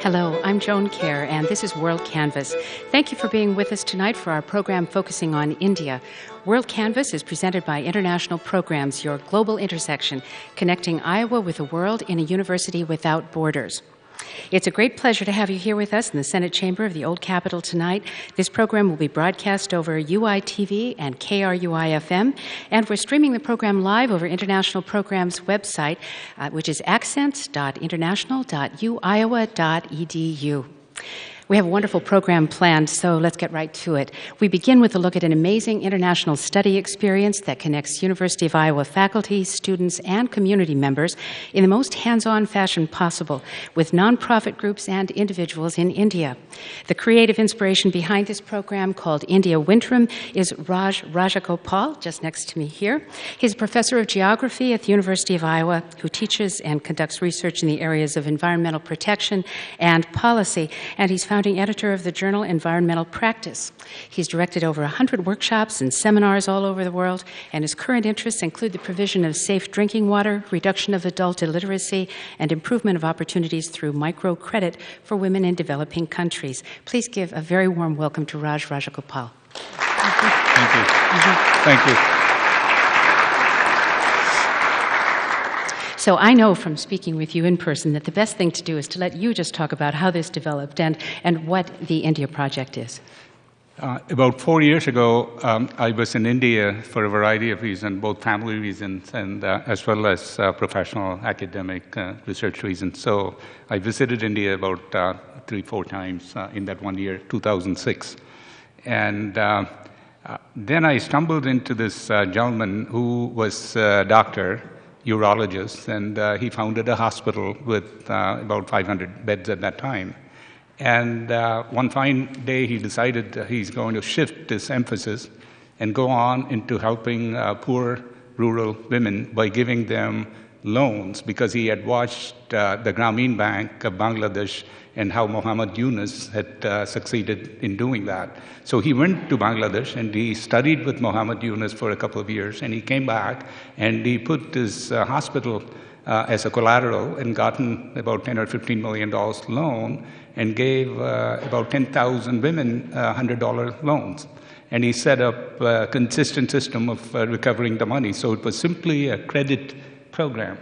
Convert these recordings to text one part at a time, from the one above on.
Hello, I'm Joan Kjaer, and this is WorldCanvass. Thank you for being with us tonight for our program focusing on India. WorldCanvass is presented by International Programs, your global intersection, connecting Iowa with the world in a university without borders. It's a great pleasure to have you here with us in the Senate chamber of the Old Capitol tonight. This program will be broadcast over UI-TV and KRUI-FM, and we're streaming the program live over International Programs' website, which is accents.international.uiowa.edu. We have a wonderful program planned, so let's get right to it. We begin with a look at an amazing international study experience that connects University of Iowa faculty, students, and community members in the most hands-on fashion possible with nonprofit groups and individuals in India. The creative inspiration behind this program, called India Winterim, is Raj Rajagopal, just next to me here. He's a professor of geography at the University of Iowa who teaches and conducts research in the areas of environmental protection and policy, and he's founding editor of the journal Environmental Practice. He's directed over 100 workshops and seminars all over the world, and his current interests include the provision of safe drinking water, reduction of adult illiteracy, and improvement of opportunities through microcredit for women in developing countries. Please give a very warm welcome to Raj Rajagopal. Thank you. Thank you. So I know from speaking with you in person that the best thing to do is to let you just talk about how this developed and what the India Project is. About 4 years ago, I was in India for a variety of reasons, both family reasons and as well as professional academic research reasons. So I visited India about 3-4 times in that 1 year, 2006. And then I stumbled into this gentleman who was a doctor, urologist, and he founded a hospital with about 500 beds at that time. And one fine day he decided he's going to shift his emphasis and go on into helping poor rural women by giving them loans, because he had watched the Grameen Bank of Bangladesh and how Muhammad Yunus had succeeded in doing that. So he went to Bangladesh and he studied with Muhammad Yunus for a couple of years, and he came back and he put his hospital as a collateral and gotten about $10 or $15 million loan and gave about 10,000 women $100 loans. And he set up a consistent system of recovering the money. So it was simply a credit program.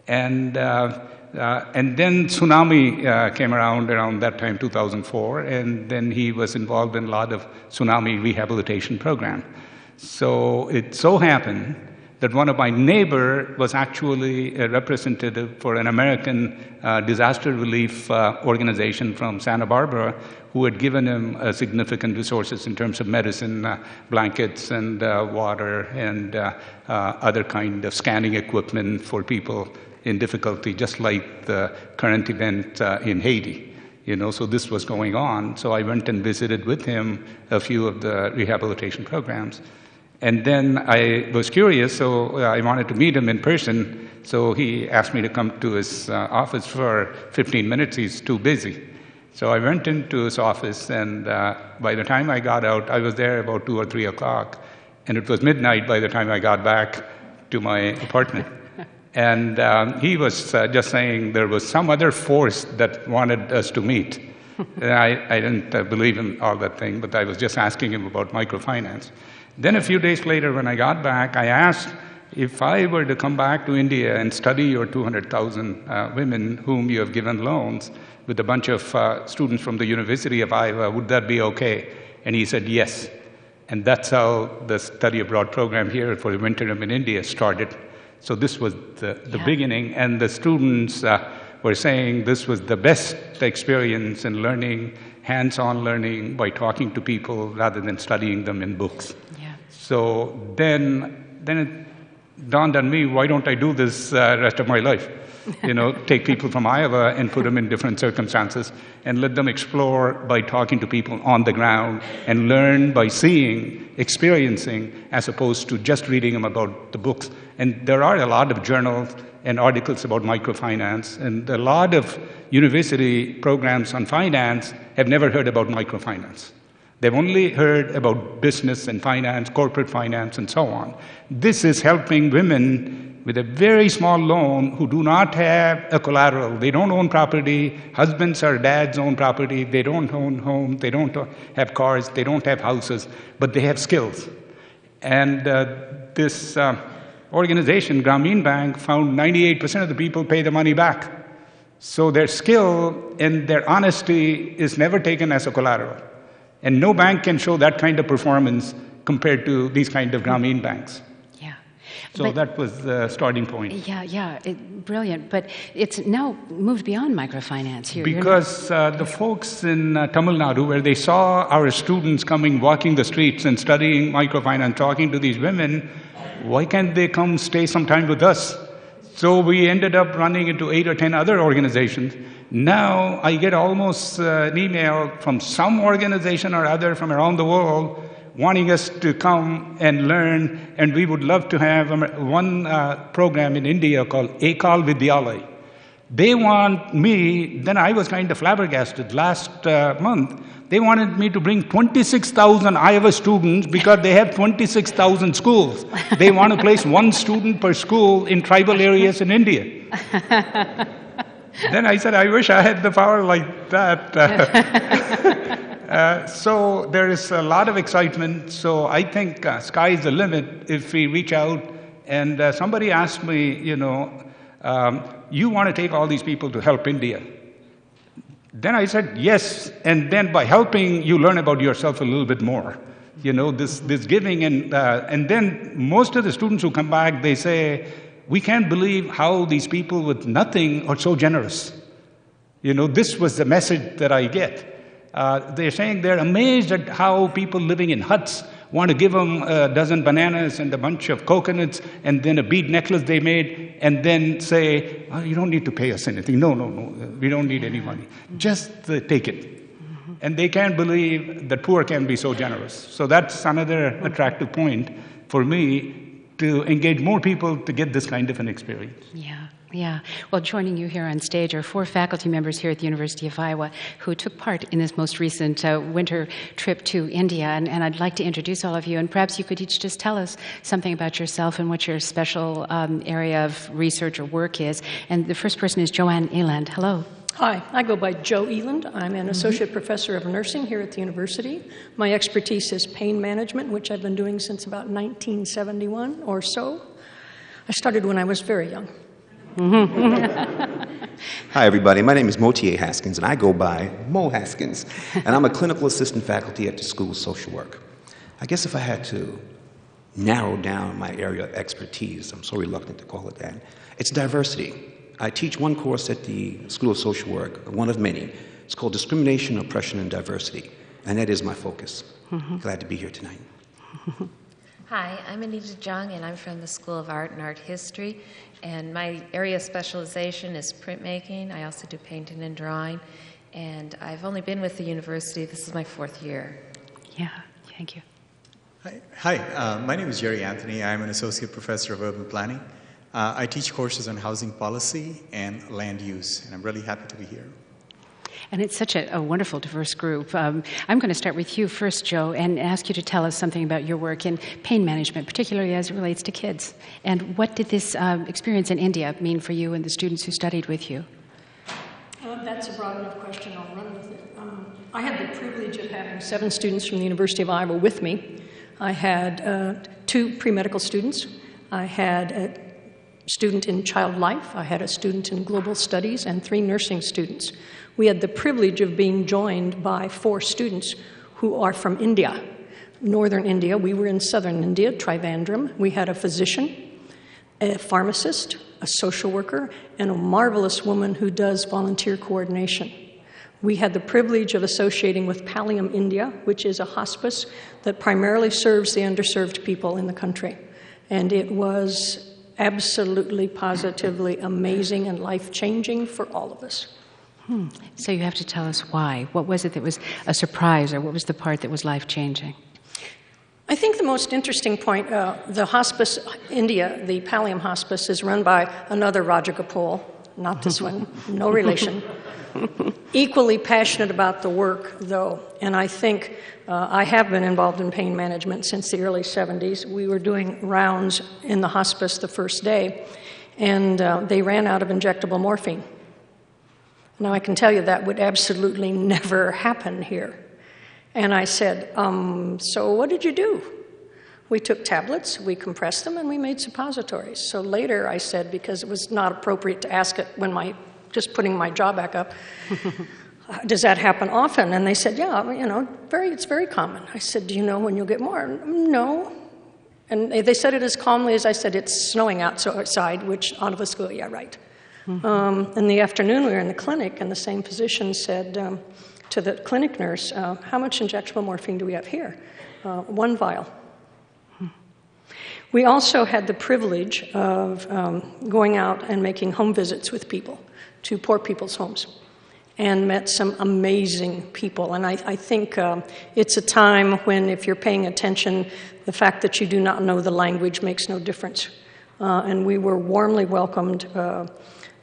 And then tsunami came around that time, 2004, and then he was involved in a lot of tsunami rehabilitation program. So it so happened that one of my neighbor was actually a representative for an American disaster relief organization from Santa Barbara, who had given him significant resources in terms of medicine, blankets and water and other kind of scanning equipment for people in difficulty, just like the current event in Haiti. So this was going on. So I went and visited with him a few of the rehabilitation programs. And then I was curious, so I wanted to meet him in person. So he asked me to come to his office for 15 minutes. He's too busy. So I went into his office, and by the time I got out, I was there about 2 or 3 o'clock. And it was midnight by the time I got back to my apartment. And he was just saying there was some other force that wanted us to meet. And I didn't believe in all that thing, but I was just asking him about microfinance. Then a few days later, when I got back, I asked if I were to come back to India and study your 200,000 women whom you have given loans with a bunch of students from the University of Iowa, would that be okay? And he said yes. And that's how the study abroad program here for the winterim in India started. So this was the beginning, and the students were saying this was the best experience in learning, hands-on learning by talking to people rather than studying them in books. Yeah. So then it dawned on me, why don't I do this rest of my life? Take people from Iowa and put them in different circumstances and let them explore by talking to people on the ground and learn by seeing, experiencing, as opposed to just reading them about the books. And there are a lot of journals and articles about microfinance, and a lot of university programs on finance have never heard about microfinance. They've only heard about business and finance, corporate finance, and so on. This is helping women with a very small loan who do not have a collateral. They don't own property. Husbands or dads own property. They don't own homes. They don't have cars. They don't have houses, but they have skills. And this organization, Grameen Bank, found 98% of the people pay the money back. So their skill and their honesty is never taken as a collateral. And no bank can show that kind of performance compared to these kind of Grameen banks. Yeah. So that was the starting point. Yeah, brilliant. But it's now moved beyond microfinance. Because the folks in Tamil Nadu, where they saw our students coming, walking the streets and studying microfinance, talking to these women, why can't they come stay some time with us? So we ended up running into 8 or 10 other organizations. Now I get almost an email from some organization or other from around the world wanting us to come and learn, and we would love to have one program in India called Ekal Vidyalay. They want me, then I was kind of flabbergasted last month, they wanted me to bring 26,000 Iowa students because they have 26,000 schools. They want to place one student per school in tribal areas in India. Then I said, I wish I had the power like that. So there is a lot of excitement. So I think sky is the limit if we reach out. And somebody asked me, you want to take all these people to help India. Then I said, yes. And then by helping, you learn about yourself a little bit more. This giving. And then most of the students who come back, they say, we can't believe how these people with nothing are so generous. This was the message that I get. They're saying they're amazed at how people living in huts want to give them a dozen bananas and a bunch of coconuts and then a bead necklace they made and then say, you don't need to pay us anything. No, we don't need any money. Just take it. Mm-hmm. And they can't believe that poor can be so generous. So that's another attractive point for me to engage more people to get this kind of an experience. Yeah. Well, joining you here on stage are 4 faculty members here at the University of Iowa who took part in this most recent winter trip to India. And I'd like to introduce all of you. And perhaps you could each just tell us something about yourself and what your special area of research or work is. And the first person is Joann Eland. Hello. Hi, I go by Jo Eland. I'm an associate professor of nursing here at the university. My expertise is pain management, which I've been doing since about 1971 or so. I started when I was very young. Hi, everybody. My name is Motier Haskins, and I go by Mo Haskins, and I'm a clinical assistant faculty at the School of Social Work. I guess if I had to narrow down my area of expertise, I'm so reluctant to call it that, it's diversity. I teach one course at the School of Social Work, one of many. It's called Discrimination, Oppression, and Diversity, and that is my focus. Glad to be here tonight. Hi, I'm Anita Jung, and I'm from the School of Art and Art History, and my area of specialization is printmaking. I also do painting and drawing, and I've only been with the university. This is my 4th year. Yeah, thank you. Hi, my name is Jerry Anthony. I'm an associate professor of urban planning. I teach courses on housing policy and land use, and I'm really happy to be here. And it's such a wonderful, diverse group. I'm going to start with you first, Jo, and ask you to tell us something about your work in pain management, particularly as it relates to kids. And what did this experience in India mean for you and the students who studied with you? That's a broad enough question. I'll run with it. I had the privilege of having 7 students from the University of Iowa with me. I had 2 pre-medical students. I had a student in child life. I had a student in global studies and 3 nursing students. We had the privilege of being joined by 4 students who are from India, northern India. We were in southern India, Trivandrum. We had a physician, a pharmacist, a social worker, and a marvelous woman who does volunteer coordination. We had the privilege of associating with Pallium India, which is a hospice that primarily serves the underserved people in the country. And it was absolutely, positively amazing and life-changing for all of us. So you have to tell us why. What was it that was a surprise, or what was the part that was life-changing? I think the most interesting point, the hospice, India, the Pallium Hospice, is run by another Rajagopal, not this one, no relation. Equally passionate about the work, though, and I think I have been involved in pain management since the early 70s. We were doing rounds in the hospice the first day, and they ran out of injectable morphine. Now, I can tell you that would absolutely never happen here. And I said, so what did you do? We took tablets, we compressed them, and we made suppositories. So later I said, because it was not appropriate to ask it when just putting my jaw back up, does that happen often? And they said, yeah, it's very common. I said, do you know when you'll get more? No. And they said it as calmly as I said, it's snowing outside, which all of us go, yeah, right. Mm-hmm. In the afternoon, we were in the clinic, and the same physician said to the clinic nurse, how much injectable morphine do we have here? 1 vial. We also had the privilege of going out and making home visits with people to poor people's homes and met some amazing people. And I think it's a time when, if you're paying attention, the fact that you do not know the language makes no difference. And we were warmly welcomed,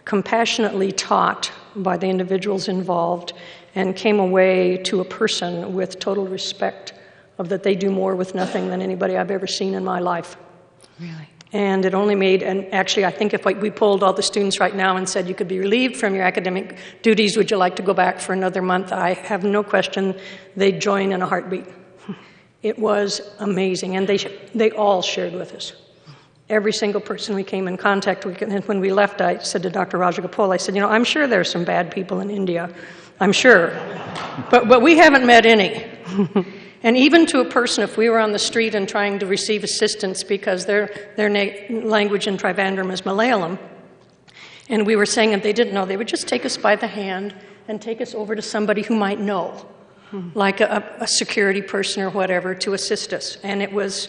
compassionately taught by the individuals involved, and came away to a person with total respect of that they do more with nothing than anybody I've ever seen in my life. Really? And it only made, and actually I think if we polled all the students right now and said you could be relieved from your academic duties, would you like to go back for another month? I have no question they'd join in a heartbeat. It was amazing, and they all shared with us. Every single person we came in contact with, and when we left, I said to Dr. Rajagopal, I said, I'm sure there are some bad people in India. I'm sure. But we haven't met any. And even to a person, if we were on the street and trying to receive assistance because their language in Trivandrum is Malayalam, and we were saying if they didn't know, they would just take us by the hand and take us over to somebody who might know, like a security person or whatever, to assist us. And it was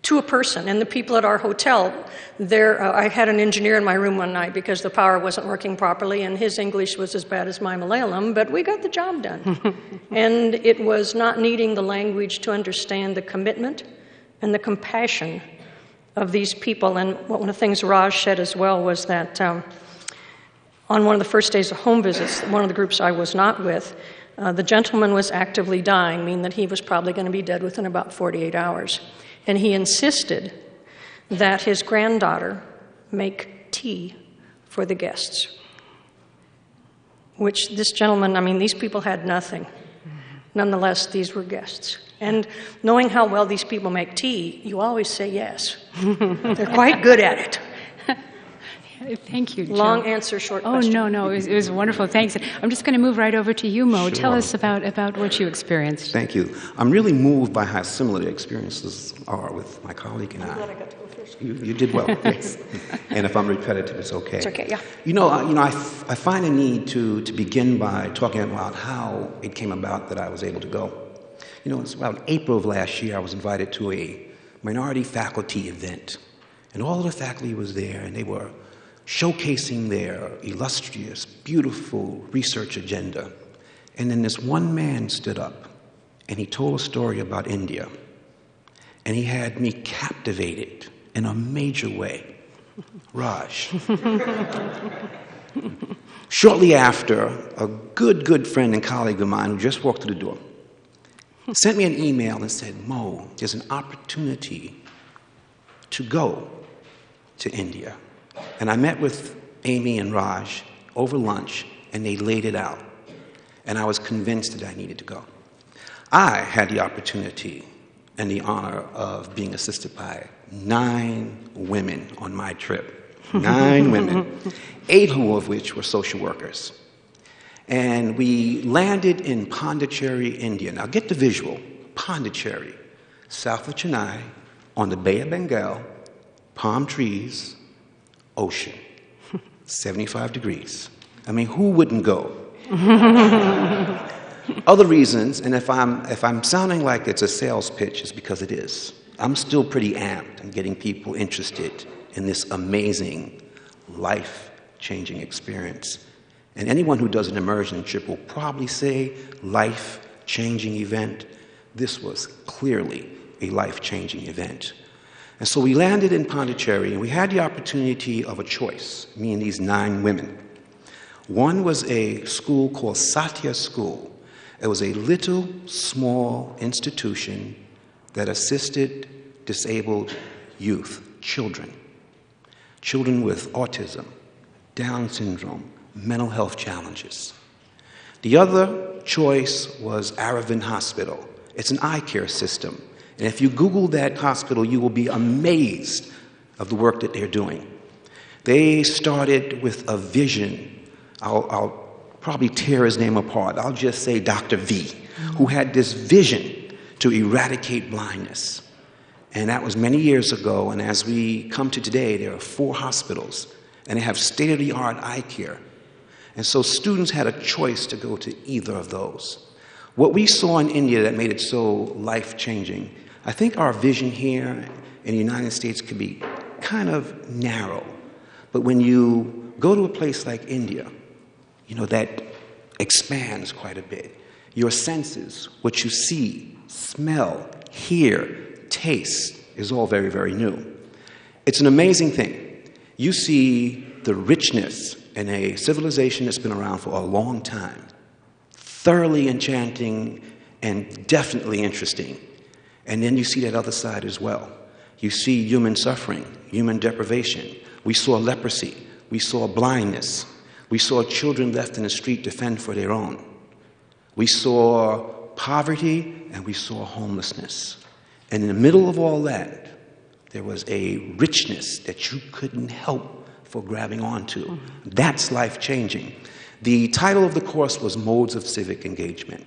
to a person. And the people at our hotel, I had an engineer in my room one night because the power wasn't working properly, and his English was as bad as my Malayalam, but we got the job done. And it was not needing the language to understand the commitment and the compassion of these people. And one of the things Raj said as well was that on one of the first days of home visits, one of the groups I was not with, the gentleman was actively dying, meaning that he was probably going to be dead within about 48 hours. And he insisted that his granddaughter make tea for the guests, which this gentleman, these people had nothing. Nonetheless, these were guests. And knowing how well these people make tea, you always say yes. They're quite good at it. Thank you, Joan. Long answer, short question. Oh, no, it was wonderful. Thanks. I'm just going to move right over to you, Mo. Sure. Tell us about what you experienced. Thank you. I'm really moved by how similar the experiences are with my colleague and I. I'm glad I got to go first. You did well, yes. And if I'm repetitive, it's okay. It's okay, yeah. I find a need to begin by talking about how it came about that I was able to go. It's about April of last year, I was invited to a minority faculty event. And all of the faculty was there, and they were showcasing their illustrious, beautiful research agenda. And then this one man stood up, and he told a story about India. And he had me captivated in a major way. Raj. Shortly after, a good friend and colleague of mine who just walked through the door sent me an email and said, Mo, there's an opportunity to go to India. And I met with Amy and Raj over lunch, and they laid it out. And I was convinced that I needed to go. I had the opportunity and the honor of being assisted by 9 women on my trip. 9 women, 8 of which were social workers. And we landed in Pondicherry, India. Now get the visual. Pondicherry, south of Chennai, on the Bay of Bengal, palm trees, ocean, 75 degrees. Who wouldn't go? Other reasons, and if I'm sounding like it's a sales pitch, it's because it is. I'm still pretty amped in getting people interested in this amazing, life-changing experience. And anyone who does an immersion trip will probably say life-changing event. This was clearly a life-changing event. And so we landed in Pondicherry, and we had the opportunity of a choice, me and these 9 women. One was a school called Satya School. It was a little, small institution that assisted disabled youth, children with autism, Down syndrome, mental health challenges. The other choice was Aravind Hospital. It's an eye care system. And if you Google that hospital, you will be amazed of the work that they're doing. They started with a vision. I'll probably tear his name apart. I'll just say Dr. V, who had this vision to eradicate blindness. And that was many years ago. And as we come to today, there are 4 hospitals, and they have state-of-the-art eye care. And so students had a choice to go to either of those. What we saw in India that made it so life-changing, I think our vision here in the United States could be kind of narrow. But when you go to a place like India, that expands quite a bit. Your senses, what you see, smell, hear, taste, is all very, very new. It's an amazing thing. You see the richness in a civilization that's been around for a long time, thoroughly enchanting and definitely interesting. And then you see that other side as well. You see human suffering, human deprivation. We saw leprosy. We saw blindness. We saw children left in the street to fend for their own. We saw poverty, and we saw homelessness. And in the middle of all that, there was a richness that you couldn't help for grabbing onto. That's life-changing. The title of the course was Modes of Civic Engagement.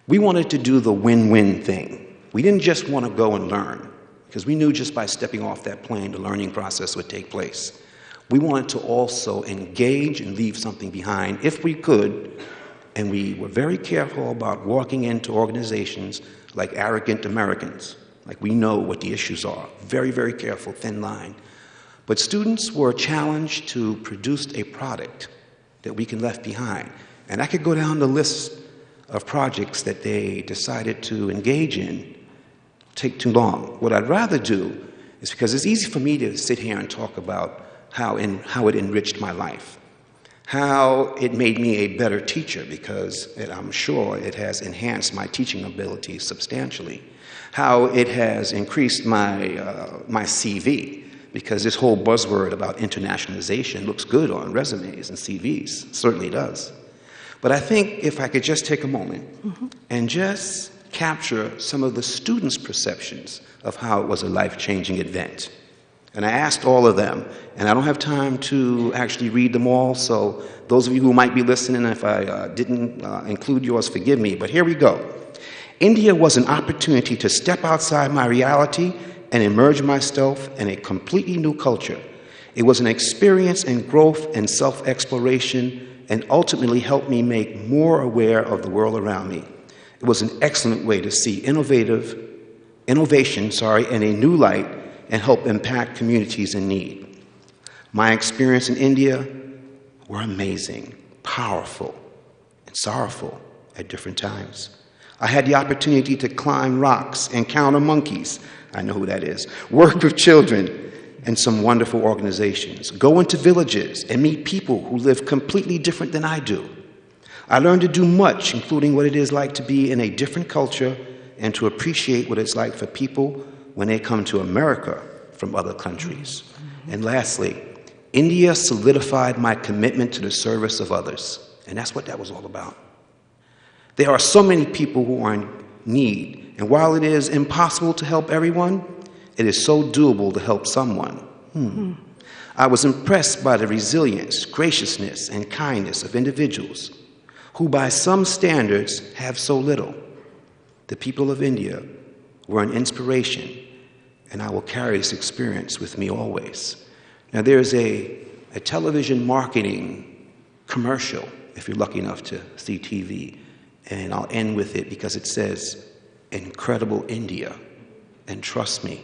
We wanted to do the win-win thing. We didn't just want to go and learn, because we knew just by stepping off that plane, the learning process would take place. We wanted to also engage and leave something behind, if we could, and we were very careful about walking into organizations like Arrogant Americans, like we know what the issues are. Very, very careful, thin line. But students were challenged to produce a product that we can leave behind. And I could go down the list of projects that they decided to engage in, take too long. What I'd rather do is, because it's easy for me to sit here and talk about how it enriched my life, how it made me a better teacher, because I'm sure it has enhanced my teaching ability substantially, how it has increased my CV, because this whole buzzword about internationalization looks good on resumes and CVs, certainly does. But I think if I could just take a moment and just capture some of the students' perceptions of how it was a life-changing event. And I asked all of them, and I don't have time to actually read them all, so those of you who might be listening, if I didn't include yours, forgive me, but here we go. India was an opportunity to step outside my reality and immerse myself in a completely new culture. It was an experience in growth and self-exploration, and ultimately helped me make more aware of the world around me. It was an excellent way to see innovation in a new light and help impact communities in need. My experience in India were amazing, powerful, and sorrowful at different times. I had the opportunity to climb rocks, encounter monkeys, I know who that is, work with children and some wonderful organizations, go into villages and meet people who live completely different than I do. I learned to do much, including what it is like to be in a different culture and to appreciate what it's like for people when they come to America from other countries. And lastly, India solidified my commitment to the service of others. And that's what that was all about. There are so many people who are in need. And while it is impossible to help everyone, it is so doable to help someone. I was impressed by the resilience, graciousness, and kindness of individuals who by some standards have so little. The people of India were an inspiration, and I will carry this experience with me always. Now there's a television marketing commercial, if you're lucky enough to see TV, and I'll end with it because it says, "Incredible India," and trust me,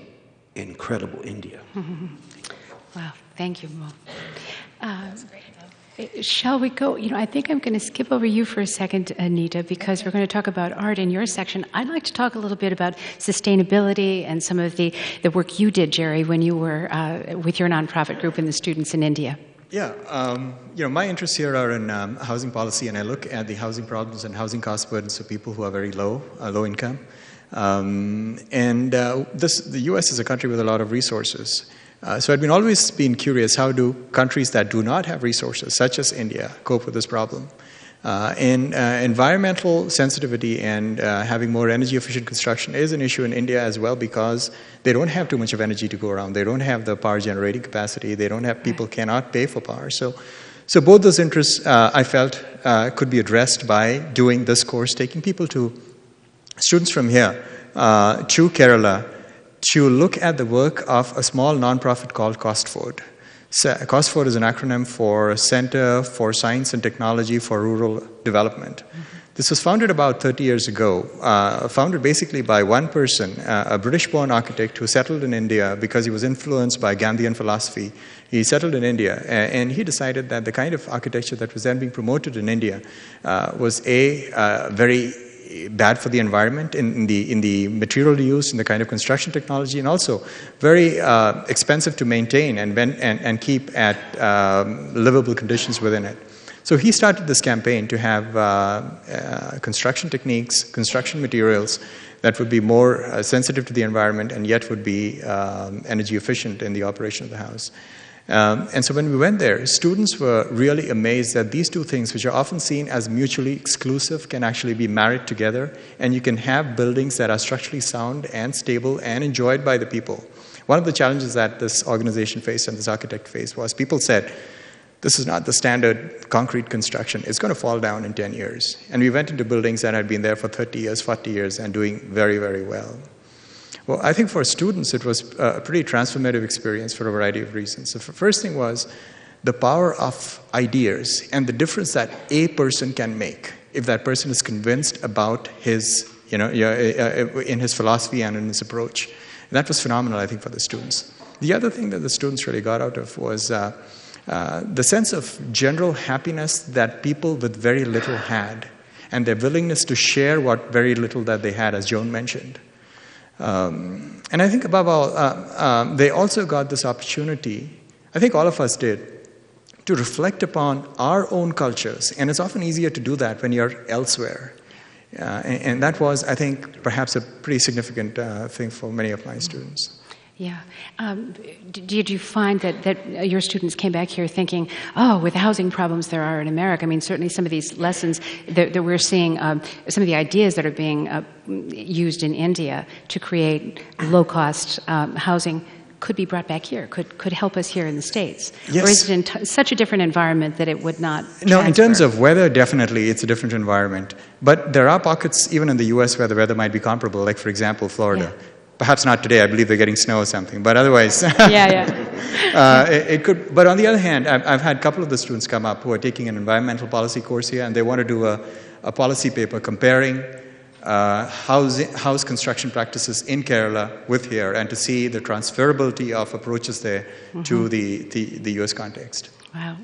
incredible India. Wow, thank you, Mo. Shall we go? I think I'm going to skip over you for a second, Anita, because we're going to talk about art in your section. I'd like to talk a little bit about sustainability and some of the work you did, Jerry, when you were with your nonprofit group and the students in India. Yeah, my interests here are in housing policy, and I look at the housing problems and housing cost burdens of people who are very low income. The U.S. is a country with a lot of resources. So I've always been curious, how do countries that do not have resources, such as India, cope with this problem? Environmental sensitivity and having more energy-efficient construction is an issue in India as well, because they don't have too much of energy to go around. They don't have the power generating capacity. They don't have, people cannot pay for power. So both those interests, I felt, could be addressed by doing this course, taking students from here to Kerala, to look at the work of a small nonprofit called COSTFORD. COSTFORD is an acronym for Center for Science and Technology for Rural Development. Mm-hmm. This was founded about 30 years ago, founded basically by one person, a British-born architect who settled in India because he was influenced by Gandhian philosophy. He settled in India, and he decided that the kind of architecture that was then being promoted in India was very bad for the environment in the material used, in the kind of construction technology, and also very expensive to maintain and keep at livable conditions within it. So he started this campaign to have construction techniques, construction materials that would be more sensitive to the environment and yet would be energy efficient in the operation of the house. And so when we went there, students were really amazed that these two things, which are often seen as mutually exclusive, can actually be married together, and you can have buildings that are structurally sound and stable and enjoyed by the people. One of the challenges that this organization faced and this architect faced was people said, this is not the standard concrete construction. It's going to fall down in 10 years. And we went into buildings that had been there for 30 years, 40 years, and doing very, very well. Well, I think for students, it was a pretty transformative experience for a variety of reasons. The first thing was the power of ideas and the difference that a person can make if that person is convinced about his, in his philosophy and in his approach. And that was phenomenal, I think, for the students. The other thing that the students really got out of was the sense of general happiness that people with very little had, and their willingness to share what very little that they had, as Joan mentioned. And I think above all, they also got this opportunity, I think all of us did, to reflect upon our own cultures. And it's often easier to do that when you're elsewhere. And that was, I think, perhaps a pretty significant thing for many of my students. Yeah. Did you find that your students came back here thinking, with the housing problems there are in America, I mean, certainly some of these lessons that we're seeing, some of the ideas that are being used in India to create low-cost housing could be brought back here, could help us here in the States? Yes. Or is it in such a different environment that it would not No, transfer? in terms of weather, definitely it's a different environment. But there are pockets, even in the U.S., where the weather might be comparable, like, for example, Florida. Yeah. Perhaps not today. I believe they're getting snow or something. But otherwise, it could. But on the other hand, I've had a couple of the students come up who are taking an environmental policy course here, and they want to do a policy paper comparing house construction practices in Kerala with here, and to see the transferability of approaches there to the U.S. context. Wow.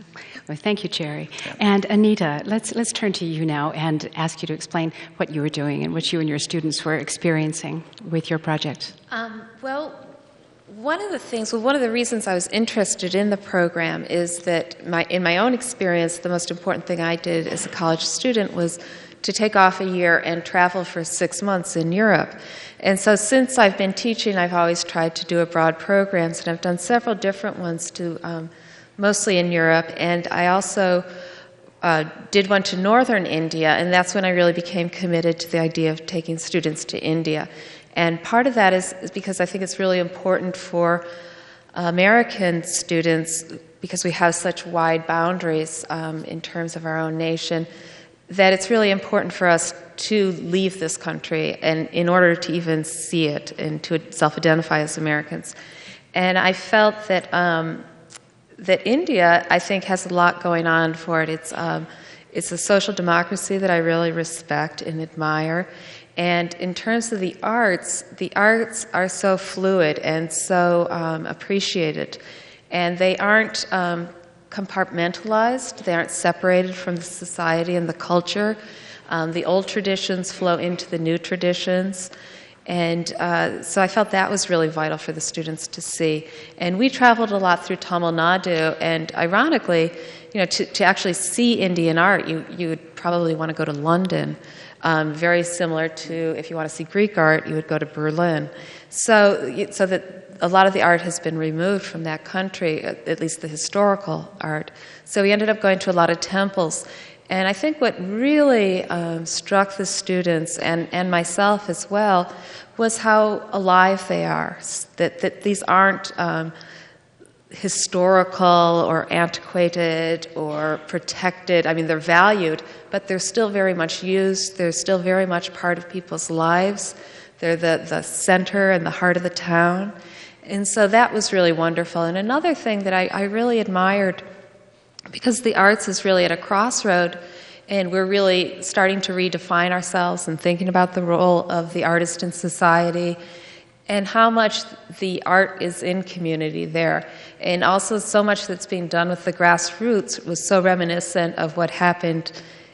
Well, thank you, Jerry. And Anita, let's turn to you now and ask you to explain what you were doing and what you and your students were experiencing with your project. One of the reasons I was interested in the program is that in my own experience, the most important thing I did as a college student was to take off a year and travel for 6 months in Europe. And so since I've been teaching, I've always tried to do abroad programs, and I've done several different ones mostly in Europe, and I also did one to northern India, and that's when I really became committed to the idea of taking students to India. And part of that is because I think it's really important for American students, because we have such wide boundaries in terms of our own nation, that it's really important for us to leave this country and in order to even see it and to self-identify as Americans. And I felt that that India, I think, has a lot going on for it. It's a social democracy that I really respect and admire. And in terms of the arts are so fluid and so appreciated. And they aren't compartmentalized. They aren't separated from the society and the culture. The old traditions flow into the new traditions. And so I felt that was really vital for the students to see. And we traveled a lot through Tamil Nadu, and ironically, to actually see Indian art, you would probably want to go to London. Very similar to, if you want to see Greek art, you would go to Berlin. So that a lot of the art has been removed from that country, at least the historical art. So we ended up going to a lot of temples. And I think what really struck the students and myself as well was how alive they are, that these aren't historical or antiquated or protected. I mean, they're valued, but they're still very much used. They're still very much part of people's lives. They're the center and the heart of the town. And so that was really wonderful. And another thing that I really admired, because the arts is really at a crossroad, and we're really starting to redefine ourselves and thinking about the role of the artist in society and how much the art is in community there. And also so much that's being done with the grassroots was so reminiscent of what happened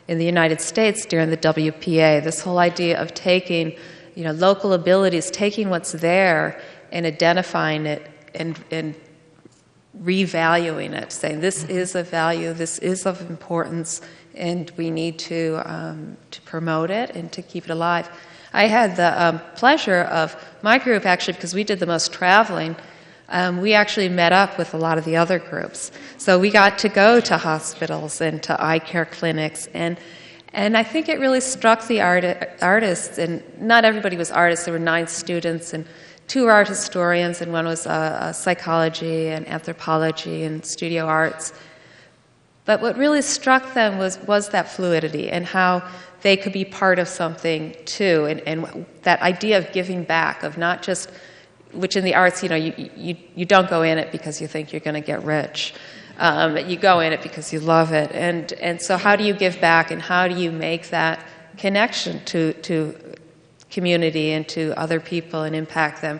in the United States during the WPA, this whole idea of taking local abilities, taking what's there and identifying it and revaluing it, saying this is a value, this is of importance, and we need to promote it and to keep it alive. I had the pleasure of my group, actually, because we did the most traveling, we actually met up with a lot of the other groups. So we got to go to hospitals and to eye care clinics, and I think it really struck the artists, and not everybody was artists. There were 9 students, and 2 were art historians, and one was psychology and anthropology and studio arts. But what really struck them was that fluidity and how they could be part of something too, and that idea of giving back, of not just, which in the arts, you don't go in it because you think you're going to get rich. You go in it because you love it. And so how do you give back, and how do you make that connection to community and to other people and impact them?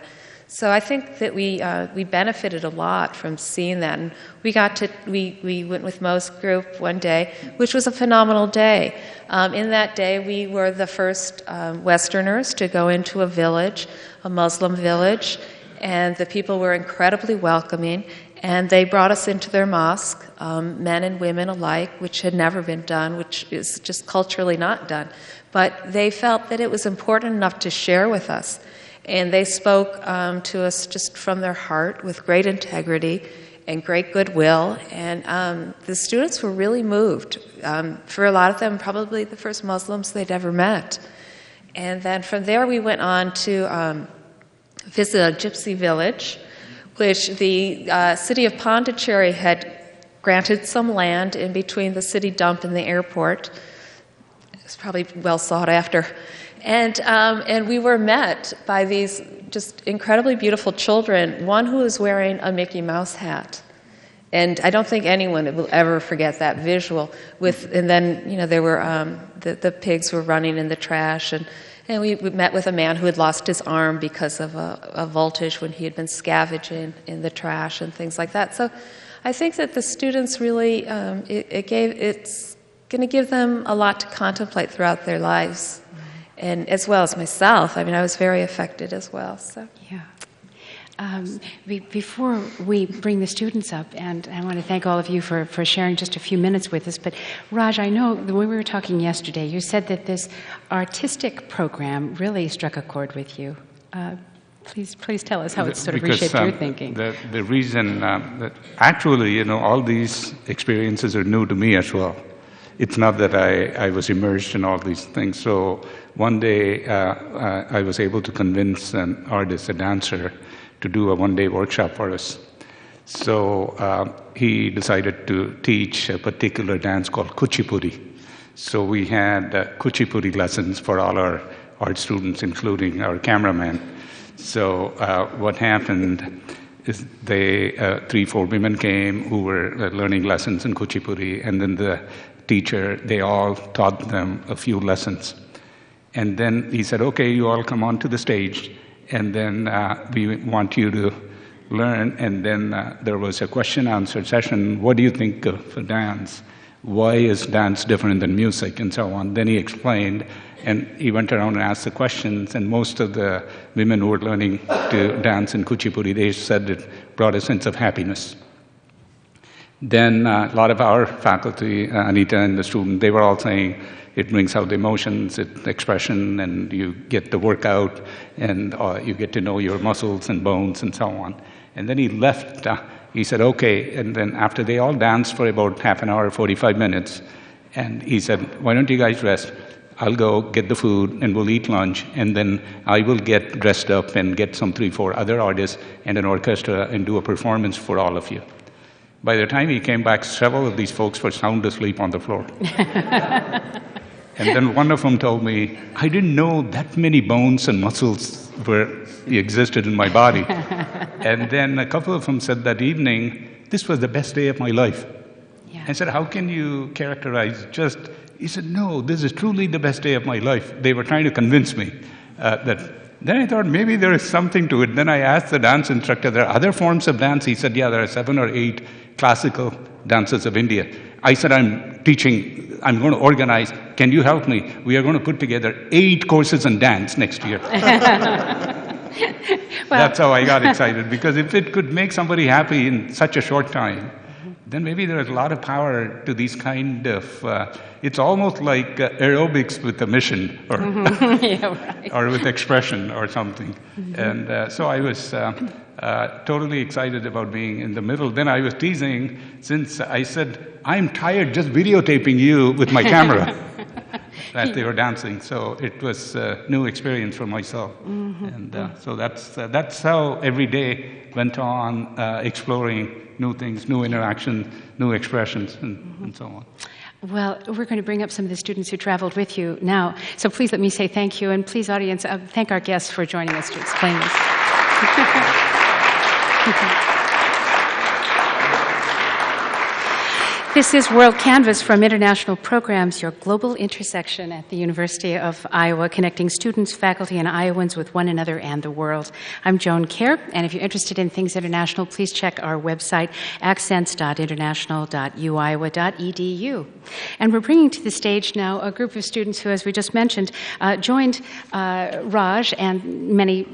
So I think that we benefited a lot from seeing that. And we went with Mo's group one day, which was a phenomenal day. In that day, we were the first Westerners to go into a village, a Muslim village, and the people were incredibly welcoming. And they brought us into their mosque, men and women alike, which had never been done, which is just culturally not done. But they felt that it was important enough to share with us. And they spoke to us just from their heart with great integrity and great goodwill. And the students were really moved. For a lot of them, probably the first Muslims they'd ever met. And then from there we went on to visit a gypsy village, which the city of Pondicherry had granted some land in between the city dump and the airport. It's probably well sought after. And we were met by these just incredibly beautiful children, one who was wearing a Mickey Mouse hat. And I don't think anyone will ever forget that visual. And then, there were, the pigs were running in the trash, and we met with a man who had lost his arm because of a voltage when he had been scavenging in the trash and things like that. So I think that the students really, it's going to give them a lot to contemplate throughout their lives. And as well as myself, I was very affected as well. So yeah. Before we bring the students up, and I want to thank all of you for sharing just a few minutes with us, but Raj, I know when we were talking yesterday, you said that this artistic program really struck a chord with you. Please tell us how it sort of reshaped your thinking. The reason, that actually, all these experiences are new to me as well. It's not that I was immersed in all these things. So one day I was able to convince an artist, a dancer, to do a one-day workshop for us. So he decided to teach a particular dance called Kuchipudi. So we had Kuchipudi lessons for all our art students, including our cameraman. So what happened is 3-4 women came who were learning lessons in Kuchipudi, and then the teacher, they all taught them a few lessons. And then he said, okay, you all come onto the stage, and then we want you to learn, and then there was a question-answer session. What do you think of dance? Why is dance different than music, and so on? Then he explained, and he went around and asked the questions, and most of the women who were learning to dance in Kuchipudi, they said it brought a sense of happiness. Then a lot of our faculty, Anita and the student, they were all saying it brings out the emotions, expression, and you get the workout, and you get to know your muscles and bones and so on. And then he left. He said, okay. And then after they all danced for about half an hour, 45 minutes, and he said, why don't you guys rest? I'll go get the food, and we'll eat lunch, and then I will get dressed up and get some 3-4 other artists and an orchestra and do a performance for all of you. By the time he came back, several of these folks were sound asleep on the floor. And then one of them told me, I didn't know that many bones and muscles existed in my body. And then a couple of them said that evening, this was the best day of my life. Yeah. I said, how can you characterize just... He said, no, this is truly the best day of my life. They were trying to convince me that. Then I thought maybe there is something to it. Then I asked the dance instructor, there are other forms of dance? He said, yeah, there are 7 or 8 classical dances of India. I said, I'm teaching, I'm going to organize. Can you help me? We are going to put together 8 courses in dance next year. That's how I got excited, because if it could make somebody happy in such a short time, then maybe there is a lot of power to these kind of, it's almost like aerobics with a mission, or, Yeah, right. or with expression or something. And so I was totally excited about being in the middle. Then I was teasing, since I said, I'm tired just videotaping you with my camera, that they were dancing. So it was a new experience for myself. And so that's how every day went on, exploring new things, new interaction, new expressions, and so on. Well, we're going to bring up some of the students who traveled with you now. So please let me say thank you, and please, audience, thank our guests for joining us to explain this. This is WorldCanvass from International Programs, your global intersection at the University of Iowa, connecting students, faculty, and Iowans with one another and the world. I'm Joan Kjaer, and if you're interested in things international, please check our website, accents.international.uiowa.edu. And we're bringing to the stage now a group of students who, as we just mentioned, joined Raj and many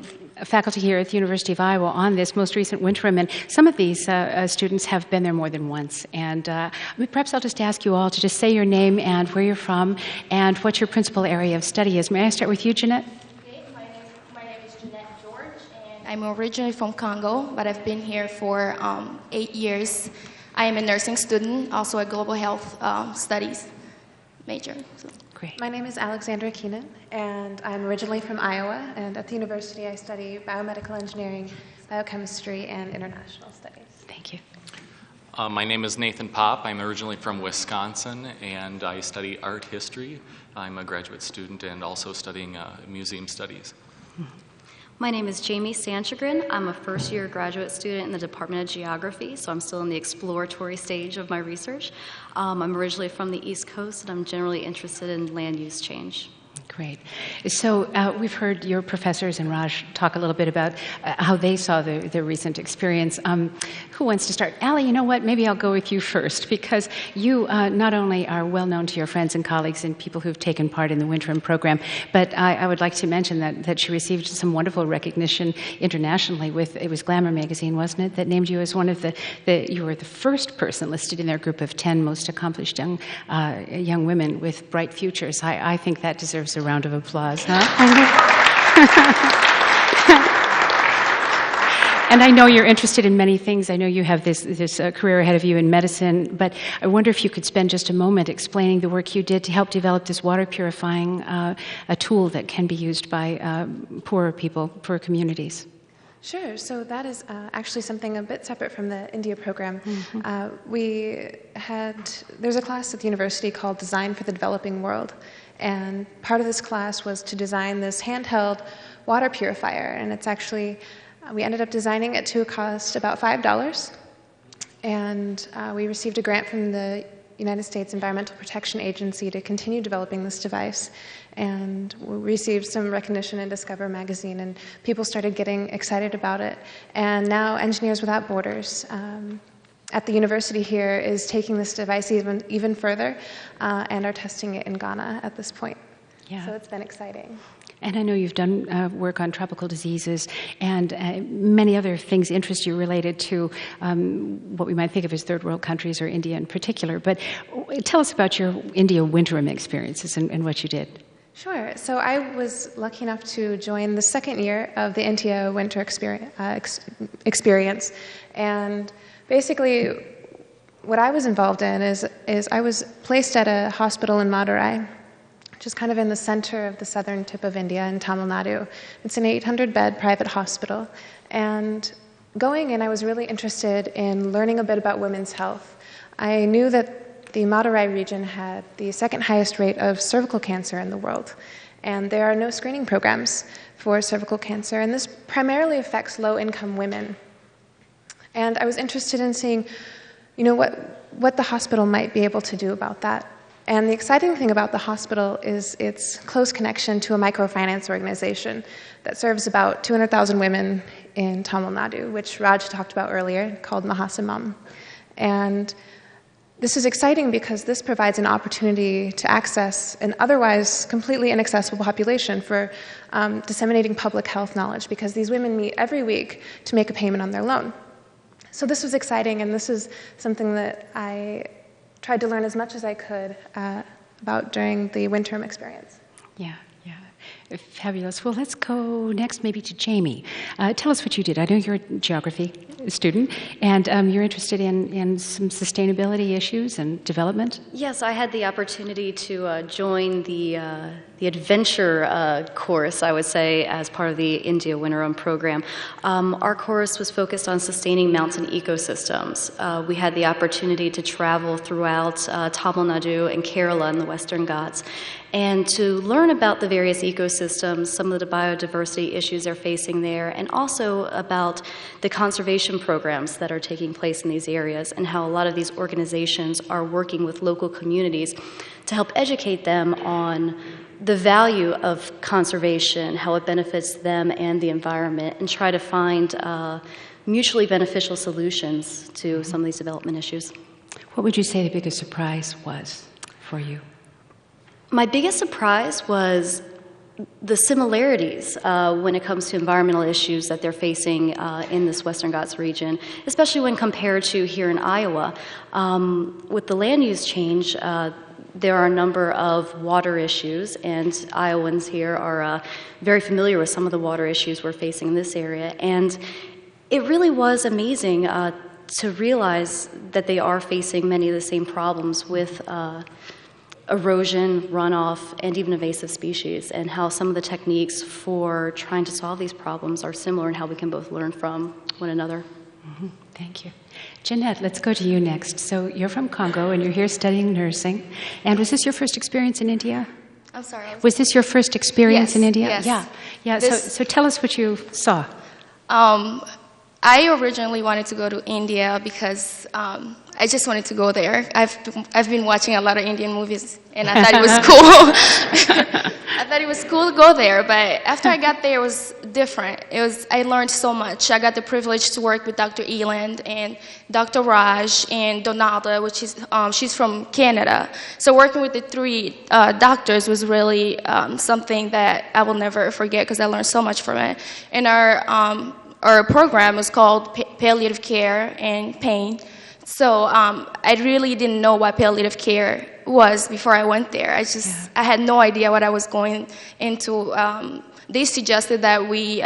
faculty here at the University of Iowa on this most recent winterim, and some of these students have been there more than once. And perhaps I'll just ask you all to just say your name and where you're from and what your principal area of study is. May I start with you, Jeannette? Okay, my name is Jeannette George, and I'm originally from Congo, but I've been here for 8 years. I am a nursing student, also a global health studies major. So. Great. My name is Alexandra Keenan, and I'm originally from Iowa, and at the university I study biomedical engineering, biochemistry, and international studies. Thank you. My name is Nathan Popp. I'm originally from Wisconsin, and I study art history. I'm a graduate student and also studying museum studies. My name is Jamie Sanchagrin. I'm a first-year graduate student in the Department of Geography, so I'm still in the exploratory stage of my research. I'm originally from the East Coast, and I'm generally interested in land use change. Great. So we've heard your professors and Raj talk a little bit about how they saw the recent experience. Who wants to start? Ali, you know what? Maybe I'll go with you first, because you not only are well known to your friends and colleagues and people who've taken part in the winterim program, but I would like to mention that she received some wonderful recognition internationally with, it was Glamour magazine, wasn't it, that named you as one of you were the first person listed in their group of 10 most accomplished young women with bright futures. I think that deserves a round of applause, huh? And I know you're interested in many things. I know you have this career ahead of you in medicine, but I wonder if you could spend just a moment explaining the work you did to help develop this water purifying a tool that can be used by poorer people, poorer communities. Sure. So that is actually something a bit separate from the India program. There's a class at the university called Design for the Developing World, and part of this class was to design this handheld water purifier, and it's actually, we ended up designing it to a cost about $5, and we received a grant from the United States Environmental Protection Agency to continue developing this device. And we received some recognition in Discover magazine, and people started getting excited about it. And now Engineers Without Borders at the university here is taking this device even further and are testing it in Ghana at this point. Yeah. So it's been exciting. And I know you've done work on tropical diseases, and many other things interest you related to what we might think of as third world countries, or India in particular. But tell us about your India winterim experiences and what you did. Sure. So I was lucky enough to join the second year of the India winter experience. And basically, what I was involved in is I was placed at a hospital in Madurai, which is kind of in the center of the southern tip of India in Tamil Nadu. It's an 800-bed private hospital. And going in, I was really interested in learning a bit about women's health. I knew that the Madurai region had the second highest rate of cervical cancer in the world. And there are no screening programs for cervical cancer. And this primarily affects low-income women. And I was interested in seeing, what the hospital might be able to do about that. And the exciting thing about the hospital is its close connection to a microfinance organization that serves about 200,000 women in Tamil Nadu, which Raj talked about earlier, called Mahasamam. And this is exciting because this provides an opportunity to access an otherwise completely inaccessible population for disseminating public health knowledge, because these women meet every week to make a payment on their loan. So this was exciting, and this is something that I tried to learn as much as I could about during the winterim experience. Yeah. Fabulous. Well, let's go next maybe to Jamie. Tell us what you did. I know you're a geography student, and you're interested in some sustainability issues and development. Yes, I had the opportunity to join the adventure course, I would say, as part of the India Winterim program. Our course was focused on sustaining mountain ecosystems. We had the opportunity to travel throughout Tamil Nadu and Kerala in the Western Ghats, and to learn about the various ecosystems, some of the biodiversity issues they're facing there, and also about the conservation programs that are taking place in these areas, and how a lot of these organizations are working with local communities to help educate them on the value of conservation, how it benefits them and the environment, and try to find mutually beneficial solutions to some of these development issues. What would you say the biggest surprise was for you? My biggest surprise was the similarities when it comes to environmental issues that they're facing in this Western Ghats region, especially when compared to here in Iowa. With the land use change, there are a number of water issues, and Iowans here are very familiar with some of the water issues we're facing in this area. And it really was amazing to realize that they are facing many of the same problems with erosion, runoff, and even invasive species, and how some of the techniques for trying to solve these problems are similar, and how we can both learn from one another. Mm-hmm. Thank you. Jeannette, let's go to you next. So you're from Congo, and you're here studying nursing. And was this your first experience in India? I'm sorry. Was this your first experience in India? Yes. Yeah. So tell us what you saw. I originally wanted to go to India because I just wanted to go there. I've been watching a lot of Indian movies, and I thought it was cool. I thought it was cool to go there, but after I got there, it was different. I learned so much. I got the privilege to work with Dr. Eland and Dr. Raj and Donalda, which is she's from Canada. So working with the three doctors was really something that I will never forget, because I learned so much from it. And our program was called Palliative Care and Pain. So I really didn't know what palliative care was before I went there. I had no idea what I was going into. They suggested that we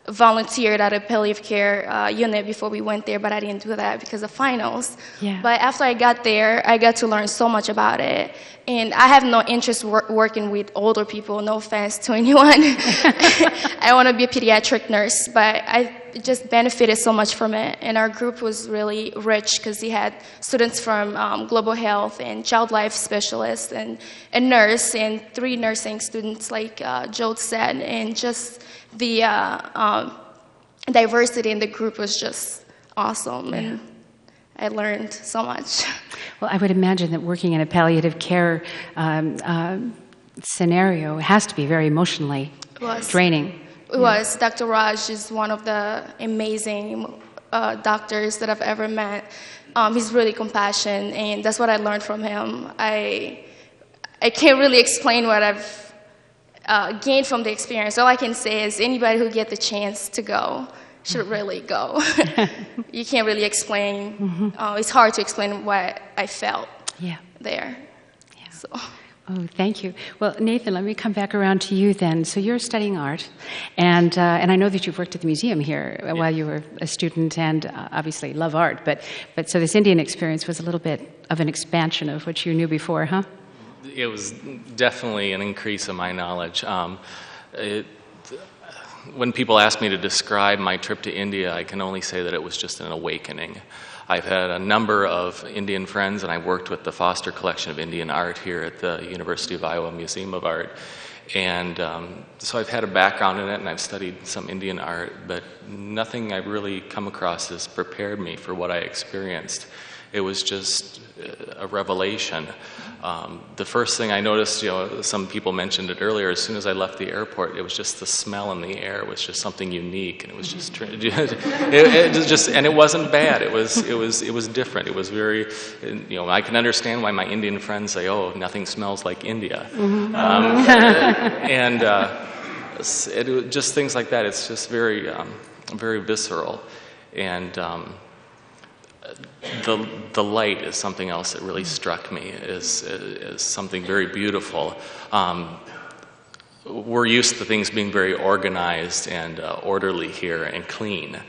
volunteered at a palliative care unit before we went there, but I didn't do that because of finals. Yeah. But after I got there, I got to learn so much about it. And I have no interest working with older people, no offense to anyone. I want to be a pediatric nurse, but I just benefited so much from it. And our group was really rich because we had students from global health and child life specialists and a nurse and 3 nursing students, like Joe said. And just the diversity in the group was just awesome. And I learned so much. Well, I would imagine that working in a palliative care scenario has to be very emotionally draining. It was. Dr. Raj is one of the amazing doctors that I've ever met. He's really compassionate, and that's what I learned from him. I can't really explain what I've gained from the experience. All I can say is anybody who gets the chance to go should really go. You can't really explain. It's hard to explain what I felt there. Yeah. So. Oh, thank you. Well, Nathan, let me come back around to you then. So you're studying art, and I know that you've worked at the museum here while you were a student, and obviously love art. But so this Indian experience was a little bit of an expansion of what you knew before, huh? It was definitely an increase in my knowledge. When people ask me to describe my trip to India, I can only say that it was just an awakening. I've had a number of Indian friends, and I worked with the Foster Collection of Indian Art here at the University of Iowa Museum of Art. And so I've had a background in it, and I've studied some Indian art, but nothing I've really come across has prepared me for what I experienced. It was just a revelation. The first thing I noticed, some people mentioned it earlier, as soon as I left the airport, it was just the smell in the air was just something unique, and it was just, and it wasn't bad. It was different. It was very, I can understand why my Indian friends say, "Oh, nothing smells like India," and just things like that. It's just very, very visceral, and. The light is something else that really struck me is something very beautiful. We're used to things being very organized and orderly here and clean,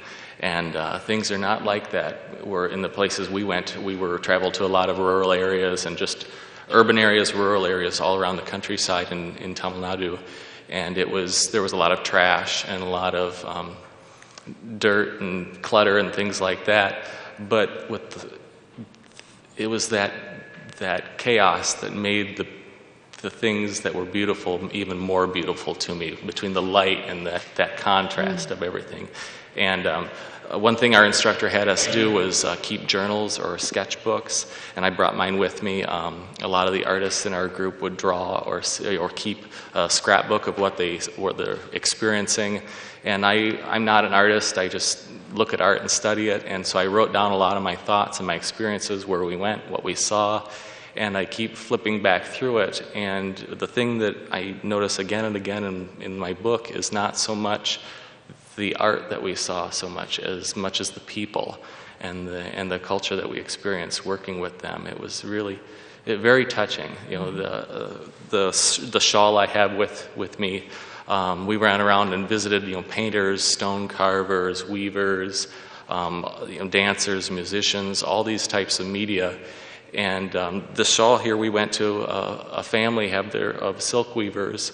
and things are not like that. We're in the places we went. We traveled to a lot of rural areas and just urban areas, rural areas all around the countryside in Tamil Nadu, and there was a lot of trash and a lot of dirt and clutter and things like that. But it was that chaos that made the things that were beautiful even more beautiful to me, between the light and that contrast of everything. And one thing our instructor had us do was keep journals or sketchbooks, and I brought mine with me. A lot of the artists in our group would draw or keep a scrapbook of what they're experiencing. And I'm not an artist. I just look at art and study it. And so I wrote down a lot of my thoughts and my experiences, where we went, what we saw, and I keep flipping back through it. And the thing that I notice again and again in my book is not so much the art that we saw so much as the people and the culture that we experienced working with them. It was really very touching. The shawl I have with me. We ran around and visited, painters, stone carvers, weavers, dancers, musicians, all these types of media. And the shawl here, we went to a family of silk weavers.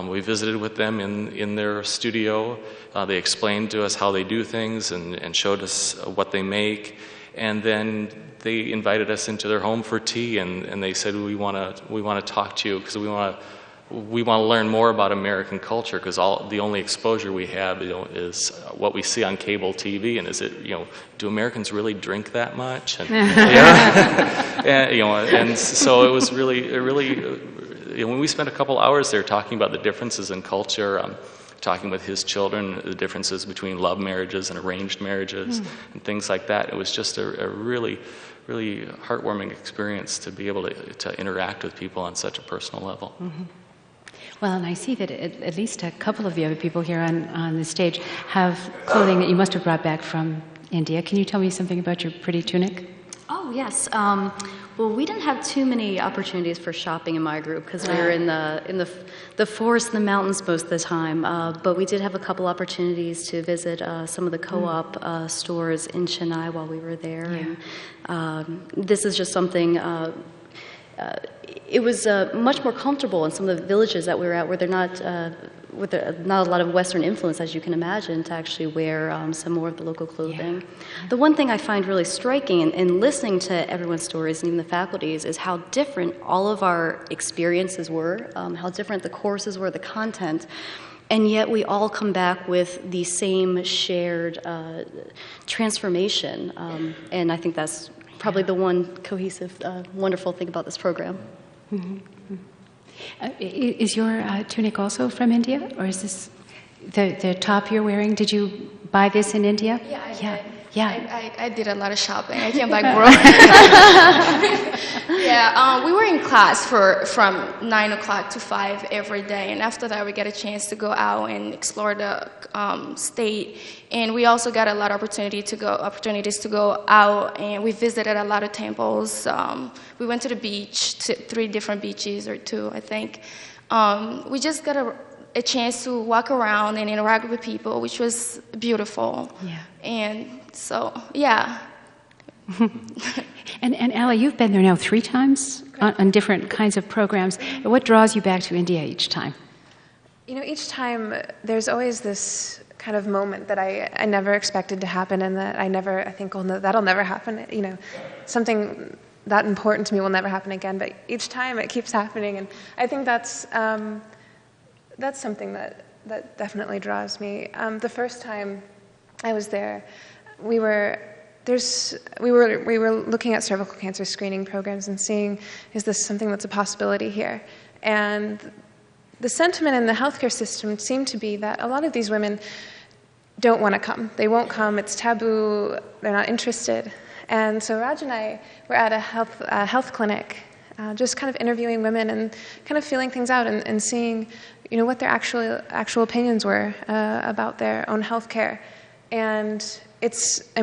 We visited with them in their studio. They explained to us how they do things and showed us what they make. And then they invited us into their home for tea, and they said, we want to talk to you because we want to learn more about American culture, because the only exposure we have, is what we see on cable TV. And is it, do Americans really drink that much? And, and so it was really, when we spent a couple hours there talking about the differences in culture, talking with his children, the differences between love marriages and arranged marriages and things like that. It was just a really, really heartwarming experience to be able to interact with people on such a personal level. Mm-hmm. Well, and I see that at least a couple of the other people here on the stage have clothing that you must have brought back from India. Can you tell me something about your pretty tunic? Oh, yes. Well, we didn't have too many opportunities for shopping in my group because we were in the forest and the mountains most of the time. But we did have a couple opportunities to visit some of the co-op stores in Chennai while we were there. Yeah. And this is just something... it was much more comfortable in some of the villages that we were at, where they're not with not a lot of Western influence, as you can imagine, to actually wear some more of the local clothing. Yeah. The one thing I find really striking in listening to everyone's stories, and even the faculty's, is how different all of our experiences were, how different the courses were, the content. and yet we all come back with the same shared transformation. And I think that's probably the one cohesive, wonderful thing about this program. Mm-hmm. Is your tunic also from India, or is this the top you're wearing? Did you buy this in India? Yeah, I did. Yeah. I did a lot of shopping. I came back broke. Yeah, we were in class from 9 o'clock to 5 every day, and after that we get a chance to go out and explore the state. And we also got a lot of opportunities to go out, and we visited a lot of temples. We went to the beach, to 3 different beaches or 2, I think. We just got a chance to walk around and interact with people, which was beautiful. Yeah. And so, yeah. And Ali, you've been there now 3 times on different kinds of programs. What draws you back to India each time? You know, each time there's always this kind of moment that I never expected to happen, and that I think, well, no, that'll never happen. You know, something that important to me will never happen again. But each time it keeps happening, and I think that's something that definitely draws me. The first time I was there, we were looking at cervical cancer screening programs and seeing, is this something that's a possibility here? And the sentiment in the healthcare system seemed to be that a lot of these women don't want to come. They won't come. It's taboo. They're not interested. And so Raj and I were at a health clinic, just kind of interviewing women and kind of feeling things out and seeing, you know, what their actual opinions were about their own healthcare. And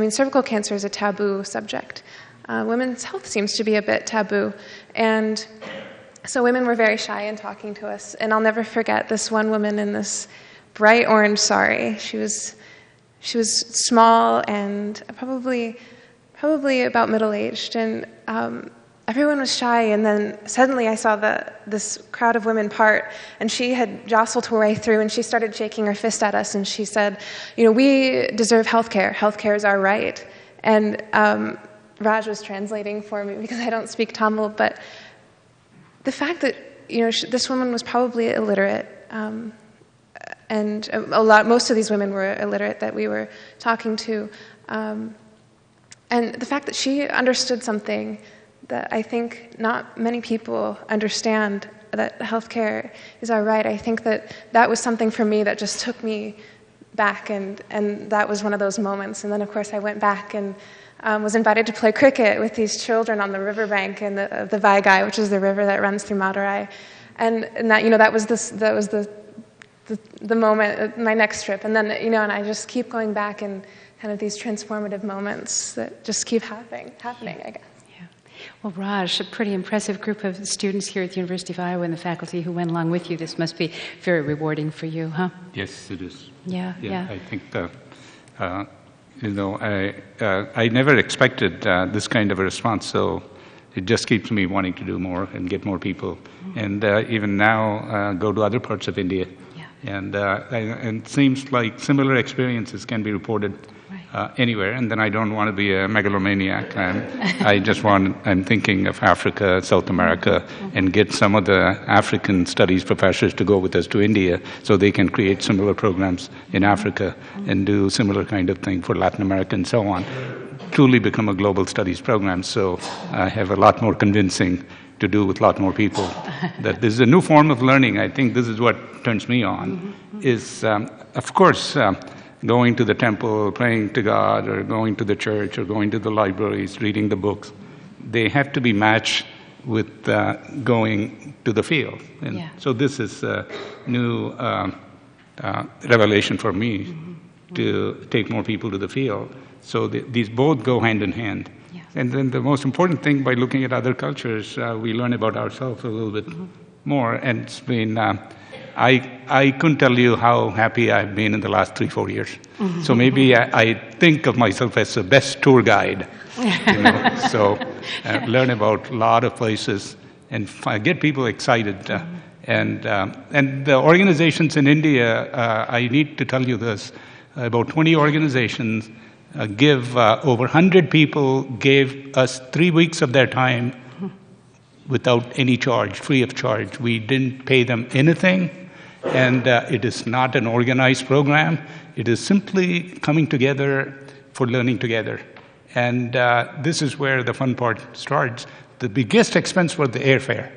cervical cancer is a taboo subject. Women's health seems to be a bit taboo. And so women were very shy in talking to us. And I'll never forget this one woman in this bright orange sari. She was small and probably about middle-aged. And everyone was shy, and then suddenly I saw this crowd of women part, and she had jostled her way through, and she started shaking her fist at us, and she said, you know, we deserve healthcare. Healthcare is our right. And Raj was translating for me because I don't speak Tamil, but the fact that, you know, this woman was probably illiterate, and most of these women were illiterate that we were talking to, and the fact that she understood something that I think not many people understand, that healthcare is our right. I think that was something for me that just took me back, and that was one of those moments. And then, of course, I went back and was invited to play cricket with these children on the riverbank in the Vaigai, which is the river that runs through Madurai. And that, you know, that was the moment, my next trip. And then, you know, and I just keep going back and kind of these transformative moments that just keep happening, I guess. Well, Raj, a pretty impressive group of students here at the University of Iowa and the faculty who went along with you. This must be very rewarding for you, huh? Yes, it is. Yeah. I think, you know, I never expected this kind of a response, so it just keeps me wanting to do more and get more people. Mm-hmm. And even now, go to other parts of India. Yeah. And it seems like similar experiences can be reported anywhere, and then I don't want to be a megalomaniac. I'm thinking of Africa, South America, and get some of the African studies professors to go with us to India so they can create similar programs in Africa and do similar kind of thing for Latin America and so on. Truly become a global studies program, so I have a lot more convincing to do with a lot more people. That this is a new form of learning. I think this is what turns me on, is, of course, going to the temple, praying to God, or going to the church, or going to the libraries, reading the books. They have to be matched with going to the field. And so this is a new revelation for me to take more people to the field. So these both go hand in hand. Yeah. And then the most important thing, by looking at other cultures, we learn about ourselves a little bit more. And it's been... I couldn't tell you how happy I've been in the last 3-4 years. Mm-hmm. So maybe I think of myself as the best tour guide. You know? So learn about a lot of places and get people excited. And the organizations in India, I need to tell you this, about 20 organizations give, over 100 people gave us 3 weeks of their time without any charge, free of charge. We didn't pay them anything. And it is not an organized program. It is simply coming together for learning together. And this is where the fun part starts. The biggest expense was the airfare.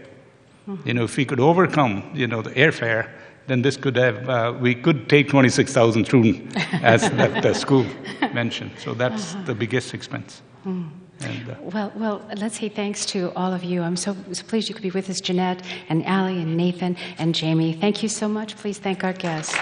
If we could overcome, the airfare, then this could have, we could take 26,000 students, as the school mentioned. So that's the biggest expense. And, well, let's say thanks to all of you. I'm so pleased you could be with us, Jeannette and Ali and Nathan and Jamie. Thank you so much. Please thank our guests.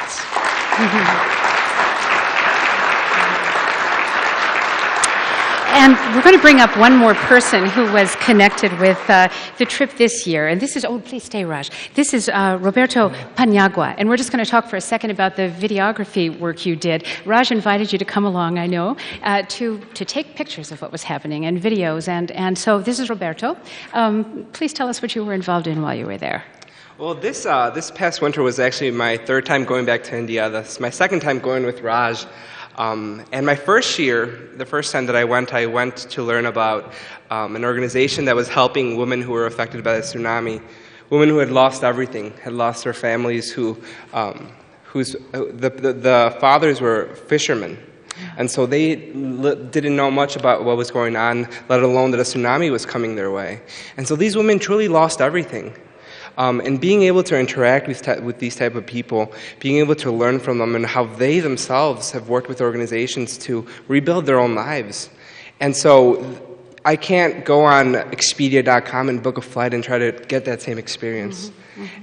And we're going to bring up one more person who was connected with the trip this year. And this is, please stay, Raj. This is Roberto Paniagua. And we're just going to talk for a second about the videography work you did. Raj invited you to come along, I know, to take pictures of what was happening and videos. And so this is Roberto. Please tell us what you were involved in while you were there. Well, this past winter was actually my third time going back to India. This is my second time going with Raj. And my first year, the first time that I went to learn about an organization that was helping women who were affected by the tsunami, women who had lost everything, had lost their families, the fathers were fishermen. And so they didn't know much about what was going on, let alone that a tsunami was coming their way. And so these women truly lost everything. And being able to interact with these type of people, being able to learn from them and how they themselves have worked with organizations to rebuild their own lives. And so I can't go on Expedia.com and book a flight and try to get that same experience.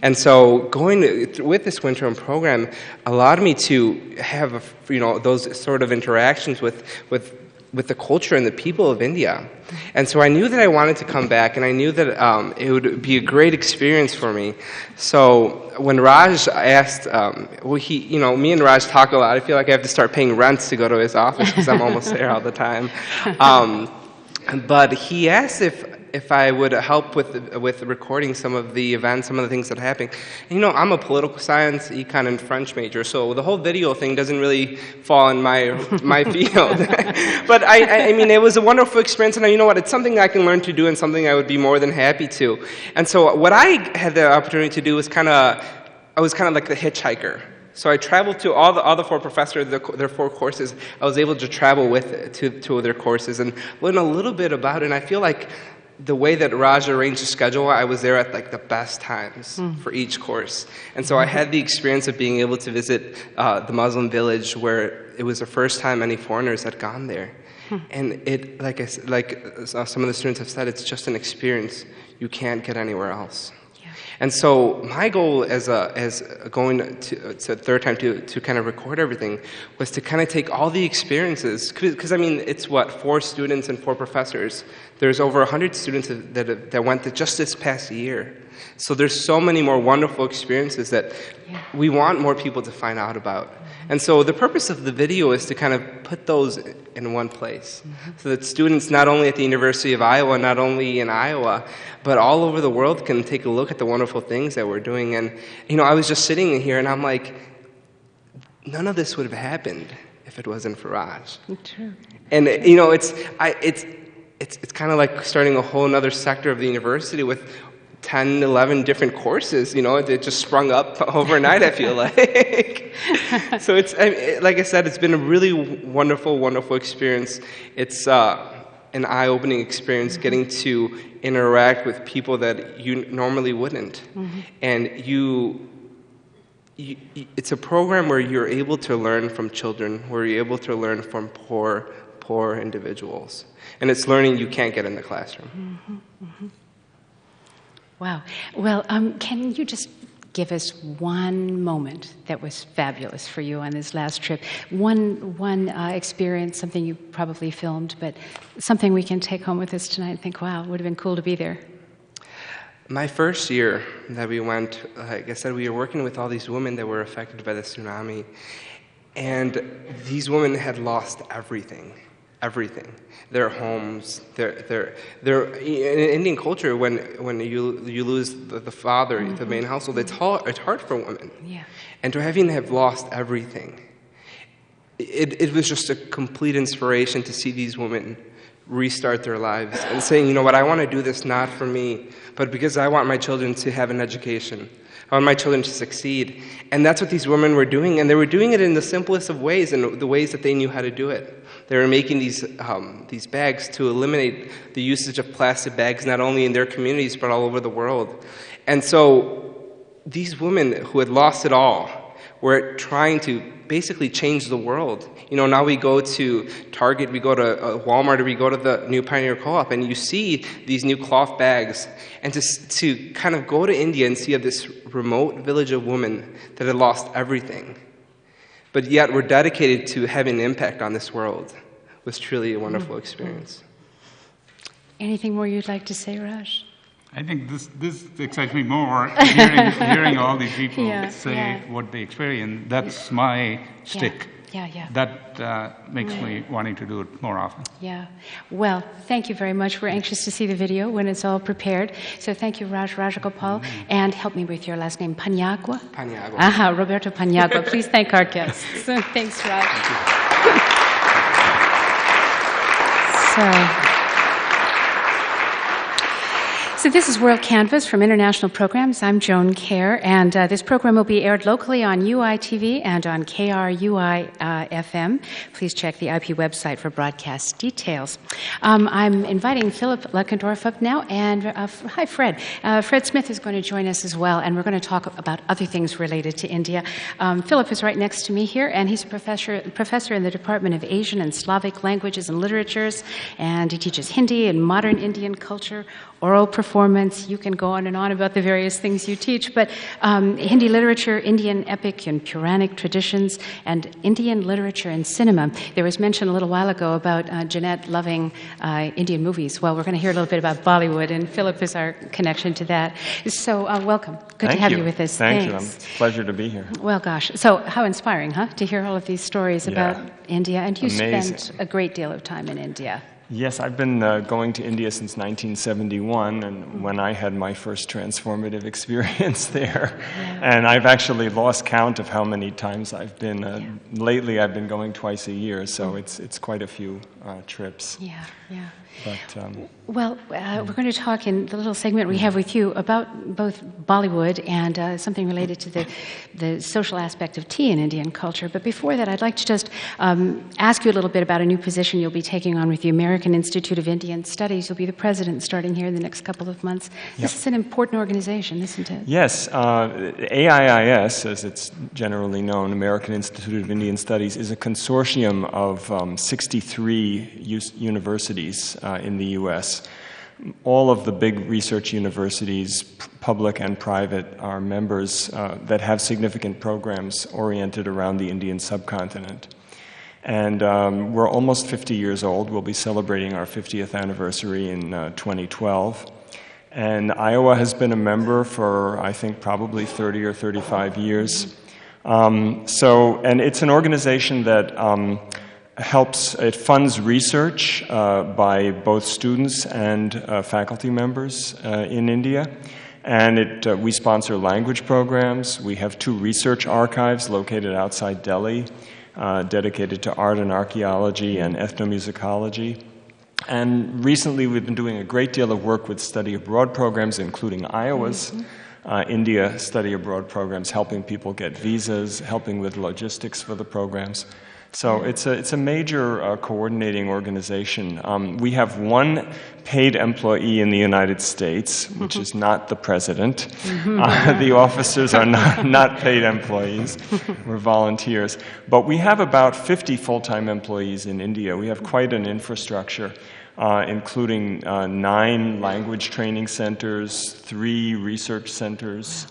And so going with this winterim program allowed me to have those sort of interactions with the culture and the people of India. And so I knew that I wanted to come back, and I knew that it would be a great experience for me. So when Raj asked, me and Raj talk a lot. I feel like I have to start paying rent to go to his office because I'm almost there all the time. But he asked if I would help with recording some of the events, some of the things that happen. And, I'm a political science, econ, and French major, so the whole video thing doesn't really fall in my field. But I mean, it was a wonderful experience, and you know what? It's something I can learn to do, and something I would be more than happy to. And so what I had the opportunity to do was I was kind of like the hitchhiker. So I traveled to all the four professors, their 4 courses. I was able to travel to their courses and learn a little bit about it. And I feel like the way that Raj arranged the schedule, I was there at the best times for each course. And so I had the experience of being able to visit the Muslim village where it was the first time any foreigners had gone there. And it, like some of the students have said, it's just an experience you can't get anywhere else. And so my goal as going to third time to kind of record everything was to kind of take all the experiences, because I mean, it's 4 students and 4 professors. There's over 100 students that went to just this past year. So there's so many more wonderful experiences that we want more people to find out about. And so the purpose of the video is to kind of put those in one place so that students not only at the University of Iowa, not only in Iowa, but all over the world can take a look at the wonderful things that we're doing. And, I was just sitting in here and I'm like, none of this would have happened if it wasn't for Raj. True. And, it's kind of like starting a whole other sector of the university with 10, 11 different courses, it just sprung up overnight, I feel like. So it's, like I said, it's been a really wonderful, wonderful experience. It's an eye-opening experience getting to interact with people that you normally wouldn't. And it's a program where you're able to learn from children, where you're able to learn from poor individuals. And it's learning you can't get in the classroom. Wow. Well, can you just give us one moment that was fabulous for you on this last trip? One experience, something you probably filmed, but something we can take home with us tonight and think, wow, it would have been cool to be there. My first year that we went, like I said, we were working with all these women that were affected by the tsunami, and these women had lost everything. Their homes, their in Indian culture, when you lose the father, the main household, it's hard for women. Yeah. And to have lost everything, it was just a complete inspiration to see these women restart their lives and saying, you know what, I want to do this not for me, but because I want my children to have an education. I want my children to succeed. And that's what these women were doing, and they were doing it in the simplest of ways, and the ways that they knew how to do it. They were making these bags to eliminate the usage of plastic bags, not only in their communities, but all over the world. And so these women who had lost it all were trying to basically change the world. You know, now we go to Target, we go to Walmart, or we go to the new Pioneer Co-op, and you see these new cloth bags. And to kind of go to India and see this remote village of women that had lost everything, but yet were dedicated to having an impact on this world, was truly a wonderful experience. Anything more you'd like to say, Raj? I think this excites me more, hearing all these people say what they experience. That's my shtick. Yeah. That makes me wanting to do it more often. Yeah. Well, thank you very much. We're anxious to see the video when it's all prepared. So thank you, Raj Rajagopal. And help me with your last name, Paniagua? Paniagua. Roberto Paniagua. Please thank our guests. Thanks, Raj. So this is WorldCanvass from International Programs. I'm Joan Kjaer, and this program will be aired locally on UI-TV and on KRUI-FM. Please check the IP website for broadcast details. I'm inviting Philip Lutgendorf up now, and hi, Fred. Fred Smith is going to join us as well, and we're going to talk about other things related to India. Philip is right next to me here, and he's a professor in the Department of Asian and Slavic Languages and Literatures, and he teaches Hindi and modern Indian culture, oral performance. You can go on and on about the various things you teach, but Hindi literature, Indian epic and Puranic traditions, and Indian literature and cinema. There was mention a little while ago about Jeannette loving Indian movies. Well, we're going to hear a little bit about Bollywood, and Philip is our connection to that. So welcome. Good to have you with us. Thank you. It's a pleasure to be here. Well, gosh. So how inspiring, huh, to hear all of these stories about India. And you spent a great deal of time in India. Yes, I've been going to India since 1971, and when I had my first transformative experience there. And I've actually lost count of how many times I've been. Lately, I've been going twice a year, so it's quite a few trips. Yeah. But, well, we're going to talk in the little segment we have with you about both Bollywood and something related to the social aspect of tea in Indian culture. But before that, I'd like to just ask you a little bit about a new position you'll be taking on with the American Institute of Indian Studies. You'll be the president starting here in the next couple of months. This is an important organization, isn't it? Yes. AIIS, as it's generally known, American Institute of Indian Studies, is a consortium of 63 universities in the U.S. All of the big research universities, public and private, are members that have significant programs oriented around the Indian subcontinent. And we're almost 50 years old. We'll be celebrating our 50th anniversary in 2012. And Iowa has been a member for, I think, probably 30 or 35 years. And it's an organization that it funds research by both students and faculty members in India. And we sponsor language programs. We have 2 research archives located outside Delhi, dedicated to art and archaeology and ethnomusicology. And recently we've been doing a great deal of work with study abroad programs, including Iowa's India study abroad programs, helping people get visas, helping with logistics for the programs. So it's a major coordinating organization. We have 1 paid employee in the United States, which is not the president. The officers are not paid employees. We're volunteers. But we have about 50 full-time employees in India. We have quite an infrastructure, including 9 language training centers, 3 research centers.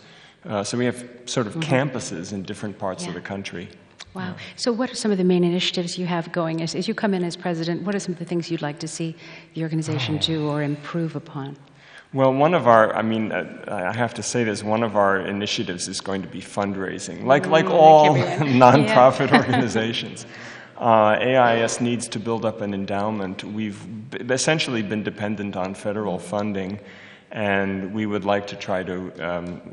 So we have sort of campuses in different parts of the country. Wow. So what are some of the main initiatives you have going? As you come in as president, what are some of the things you'd like to see the organization do or improve upon? Well, one of our, I have to say this, one of our initiatives is going to be fundraising. Like all nonprofit organizations. AIS needs to build up an endowment. We've essentially been dependent on federal funding, and we would like to try to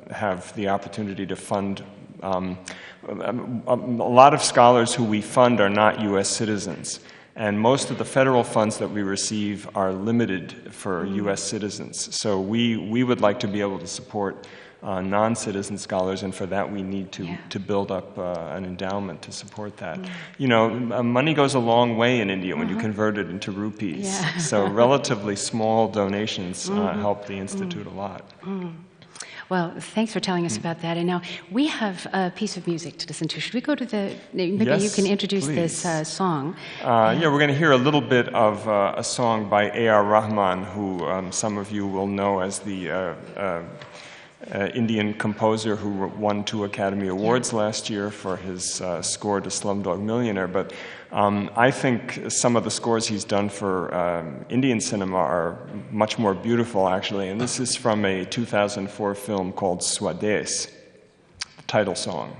have the opportunity to fund. A lot of scholars who we fund are not U.S. citizens, And most of the federal funds that we receive are limited for U.S. citizens. So we would like to be able to support non-citizen scholars, and for that we need to build up an endowment to support that. You know, money goes a long way in India when you convert it into rupees. Yeah. So relatively small donations help the Institute a lot. Well, thanks for telling us about that. And now we have a piece of music to listen to. Should we go to the... Maybe you can introduce this song. Yeah, we're going to hear a little bit of a song by A.R. Rahman, who some of you will know as the Indian composer who won 2 Academy Awards last year for his score to Slumdog Millionaire. But I think some of the scores he's done for Indian cinema are much more beautiful, actually. And this is from a 2004 film called Swades, the title song.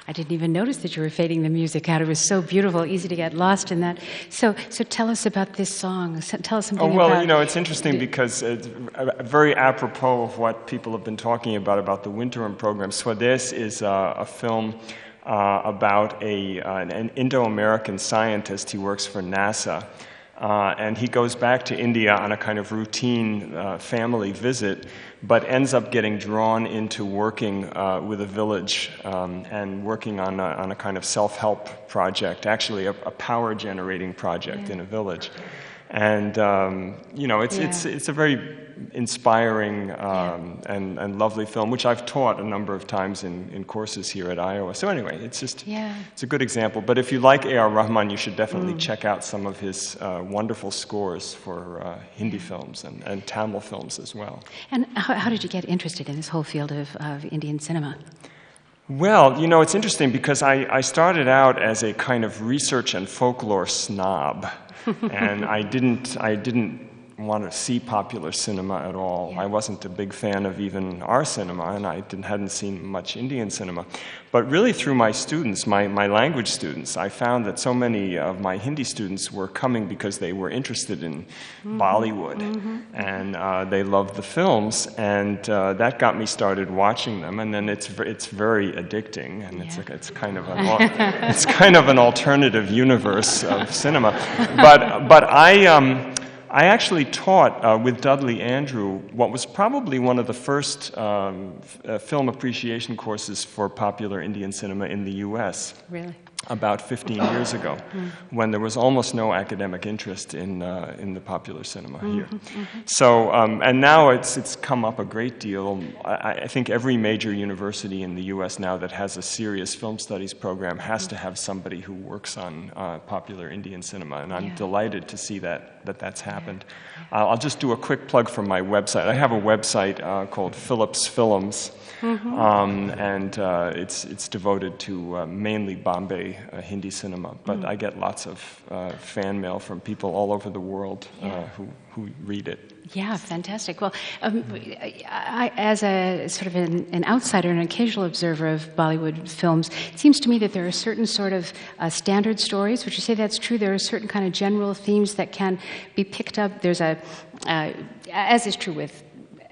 I didn't even notice that you were fading the music out. It was so beautiful, easy to get lost in that. So tell us about this song. Tell us something about... Oh, well, you know, it's interesting because it's very apropos of what people have been talking about the winterim program. Swades is a film about an Indo-American scientist. He works for NASA. And he goes back to India on a kind of routine family visit, but ends up getting drawn into working with a village and working on a kind of self-help project, actually a power-generating project in a village. And, you know, it's a very inspiring and lovely film, which I've taught a number of times in courses here at Iowa. So anyway, it's just, it's a good example. But if you like A.R. Rahman, you should definitely check out some of his wonderful scores for Hindi films and Tamil films as well. And how did you get interested in this whole field of Indian cinema? Well, you know, it's interesting because I started out as a kind of research and folklore snob. And I didn't want to see popular cinema at all. I wasn't a big fan of even our cinema, and I hadn't seen much Indian cinema. But really through my students, my language students, I found that so many of my Hindi students were coming because they were interested in Bollywood, and they loved the films, and that got me started watching them. And then it's very addicting, and it's kind of an alternative universe of cinema. But I actually taught with Dudley Andrew what was probably one of the first film appreciation courses for popular Indian cinema in the U.S. Really? About 15 years ago, when there was almost no academic interest in the popular cinema here. So, and now it's come up a great deal. I think every major university in the U.S. now that has a serious film studies program has to have somebody who works on popular Indian cinema, and I'm delighted to see that's happened. I'll just do a quick plug for my website. I have a website called Phillips Films, and it's devoted to mainly Bombay Hindi cinema, but I get lots of fan mail from people all over the world who read it. Yeah, fantastic. Well, I, as a sort of an outsider and an occasional observer of Bollywood films, it seems to me that there are certain sort of standard stories. Would you say that's true? There are certain kind of general themes that can be picked up. There's as is true with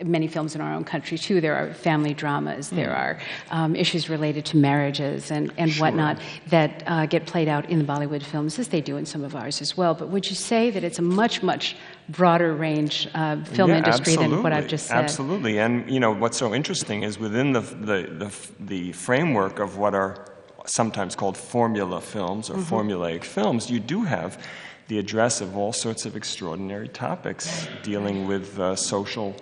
many films in our own country, too. There are family dramas, there are issues related to marriages and whatnot that get played out in the Bollywood films, as they do in some of ours as well. But would you say that it's a much, much broader range film industry than what I've just said? Absolutely. And, you know, what's so interesting is within the framework of what are sometimes called formula films or formulaic films, you do have the address of all sorts of extraordinary topics dealing with social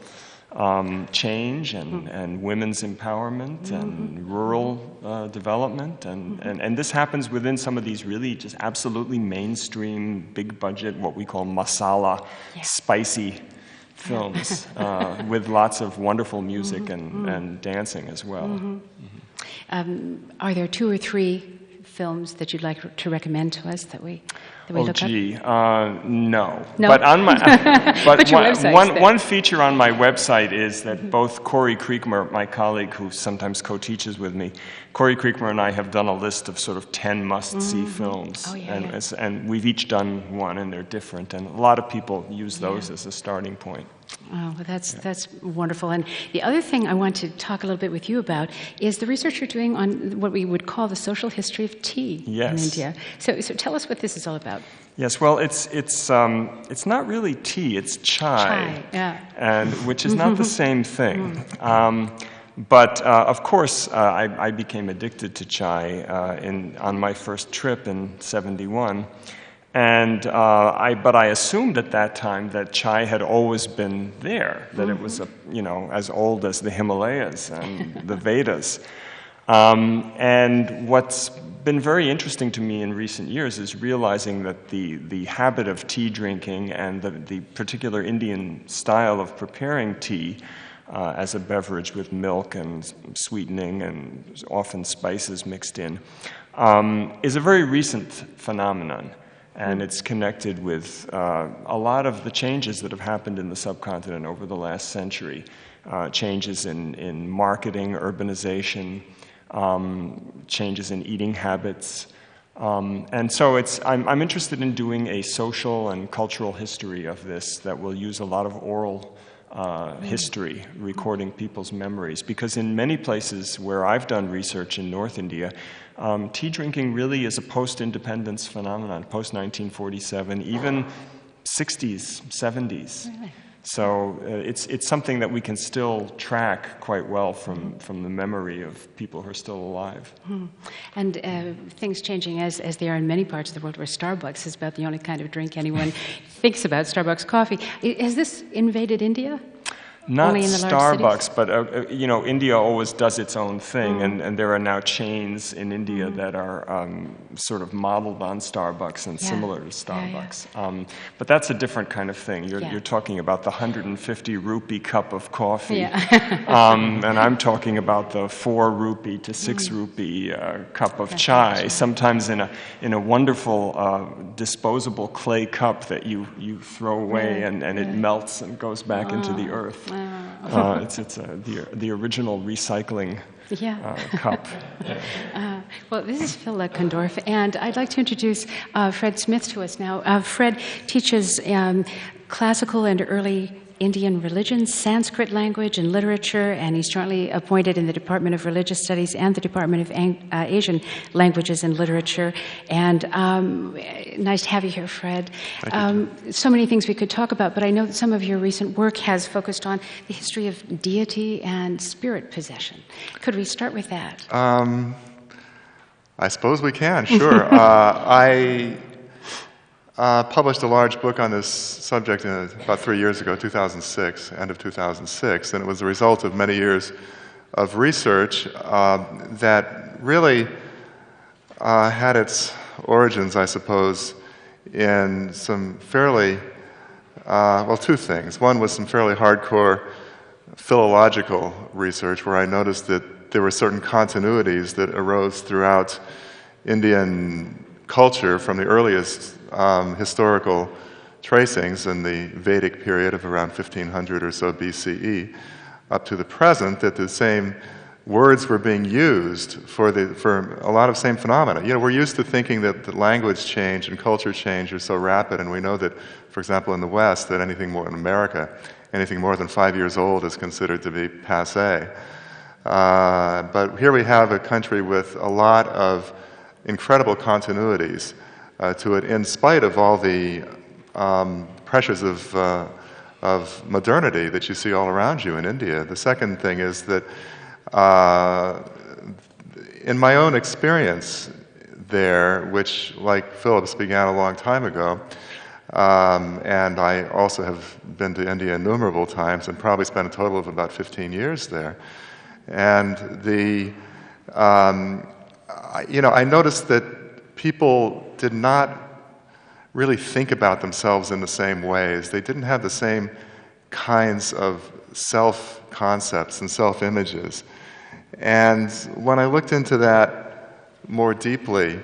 change and women's empowerment and rural development. And this happens within some of these really just absolutely mainstream, big budget, what we call masala, spicy films with lots of wonderful music and dancing as well. Are there 2 or 3 films that you'd like to recommend to us that we look up? No. No? But on my But your website's there. one feature on my website is that both Corey Kriegmer, my colleague who sometimes co-teaches with me, Corey Kriegmer and I have done a list of sort of 10 must-see films, and we've each done one, and they're different, and a lot of people use those as a starting point. Oh, well, that's wonderful. And the other thing I want to talk a little bit with you about is the research you're doing on what we would call the social history of tea in India. So tell us what this is all about. Yes, well, it's not really tea; it's chai, and which is not the same thing. But of course, I became addicted to chai on my first trip in '71. And but I assumed at that time that chai had always been there, that it was as old as the Himalayas and the Vedas. And what's been very interesting to me in recent years is realizing that the habit of tea drinking and the particular Indian style of preparing tea as a beverage with milk and sweetening and often spices mixed in is a very recent phenomenon. And it's connected with a lot of the changes that have happened in the subcontinent over the last century. Changes in marketing, urbanization, changes in eating habits. And so I'm interested in doing a social and cultural history of this that will use a lot of oral history, recording people's memories. Because in many places where I've done research in North India, tea drinking really is a post-independence phenomenon, post-1947, even 60s, 70s. Really? So it's something that we can still track quite well from the memory of people who are still alive. And things changing as they are in many parts of the world where Starbucks is about the only kind of drink anyone thinks about, Starbucks coffee. Has this invaded India? Not only in the Starbucks, but India always does its own thing, and there are now chains in India that are sort of modeled on Starbucks and similar to Starbucks. But that's a different kind of thing. You're talking about the 150 rupee cup of coffee, and I'm talking about the 4 rupee to 6 rupee cup of chai. Sometimes in a wonderful disposable clay cup that you throw away, and it melts and goes back into the earth. It's the original recycling cup. Well, this is Phil Lutgendorf, and I'd like to introduce Fred Smith to us now. Fred teaches classical and early Indian religion, Sanskrit language and literature, and he's jointly appointed in the Department of Religious Studies and the Department of Asian Languages and Literature. And nice to have you here, Fred. So many things we could talk about, but I know that some of your recent work has focused on the history of deity and spirit possession. Could we start with that? I suppose we can, sure. I published a large book on this subject about 3 years ago, 2006, end of 2006, and it was the result of many years of research that really had its origins, I suppose, in some fairly, 2 things. One was some fairly hardcore philological research where I noticed that there were certain continuities that arose throughout Indian culture from the earliest historical tracings in the Vedic period of around 1500 or so BCE up to the present, that the same words were being used for a lot of same phenomena. We're used to thinking that the language change and culture change are so rapid, and we know that, for example, in the West, that anything more in America, anything more than 5 years old is considered to be passé. But here we have a country with a lot of incredible continuities to it, in spite of all the pressures of modernity that you see all around you in India. The second thing is that in my own experience there, which, like Phillips, began a long time ago, and I also have been to India innumerable times and probably spent a total of about 15 years there. And I noticed that people did not really think about themselves in the same ways. They didn't have the same kinds of self-concepts and self-images. And when I looked into that more deeply,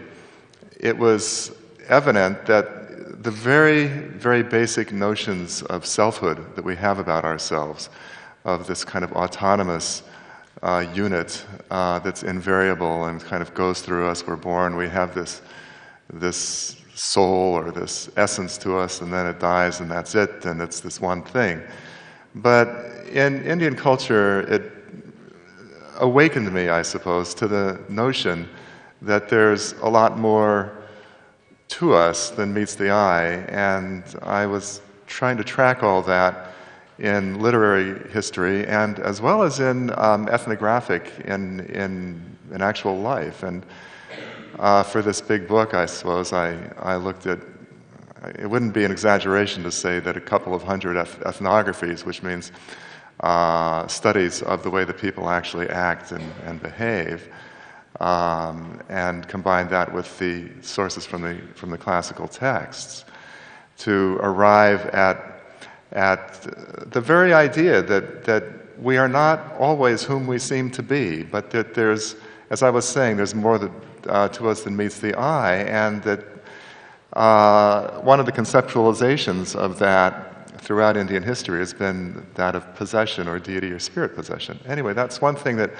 it was evident that the very, very basic notions of selfhood that we have about ourselves, of this kind of autonomous unit that's invariable and kind of goes through us. We're born, we have this soul or this essence to us, and then it dies, and that's it, and it's this one thing. But in Indian culture, it awakened me, I suppose, to the notion that there's a lot more to us than meets the eye, and I was trying to track all that in literary history and as well as in ethnographic in actual life. And for this big book, I suppose, I looked at, it wouldn't be an exaggeration to say that a couple of hundred ethnographies, which means studies of the way that people actually act and behave, and combined that with the sources from the classical texts to arrive at the very idea that we are not always whom we seem to be, but that there's, as I was saying, there's more to us than meets the eye, and that one of the conceptualizations of that throughout Indian history has been that of possession or deity or spirit possession. Anyway, that's one thing that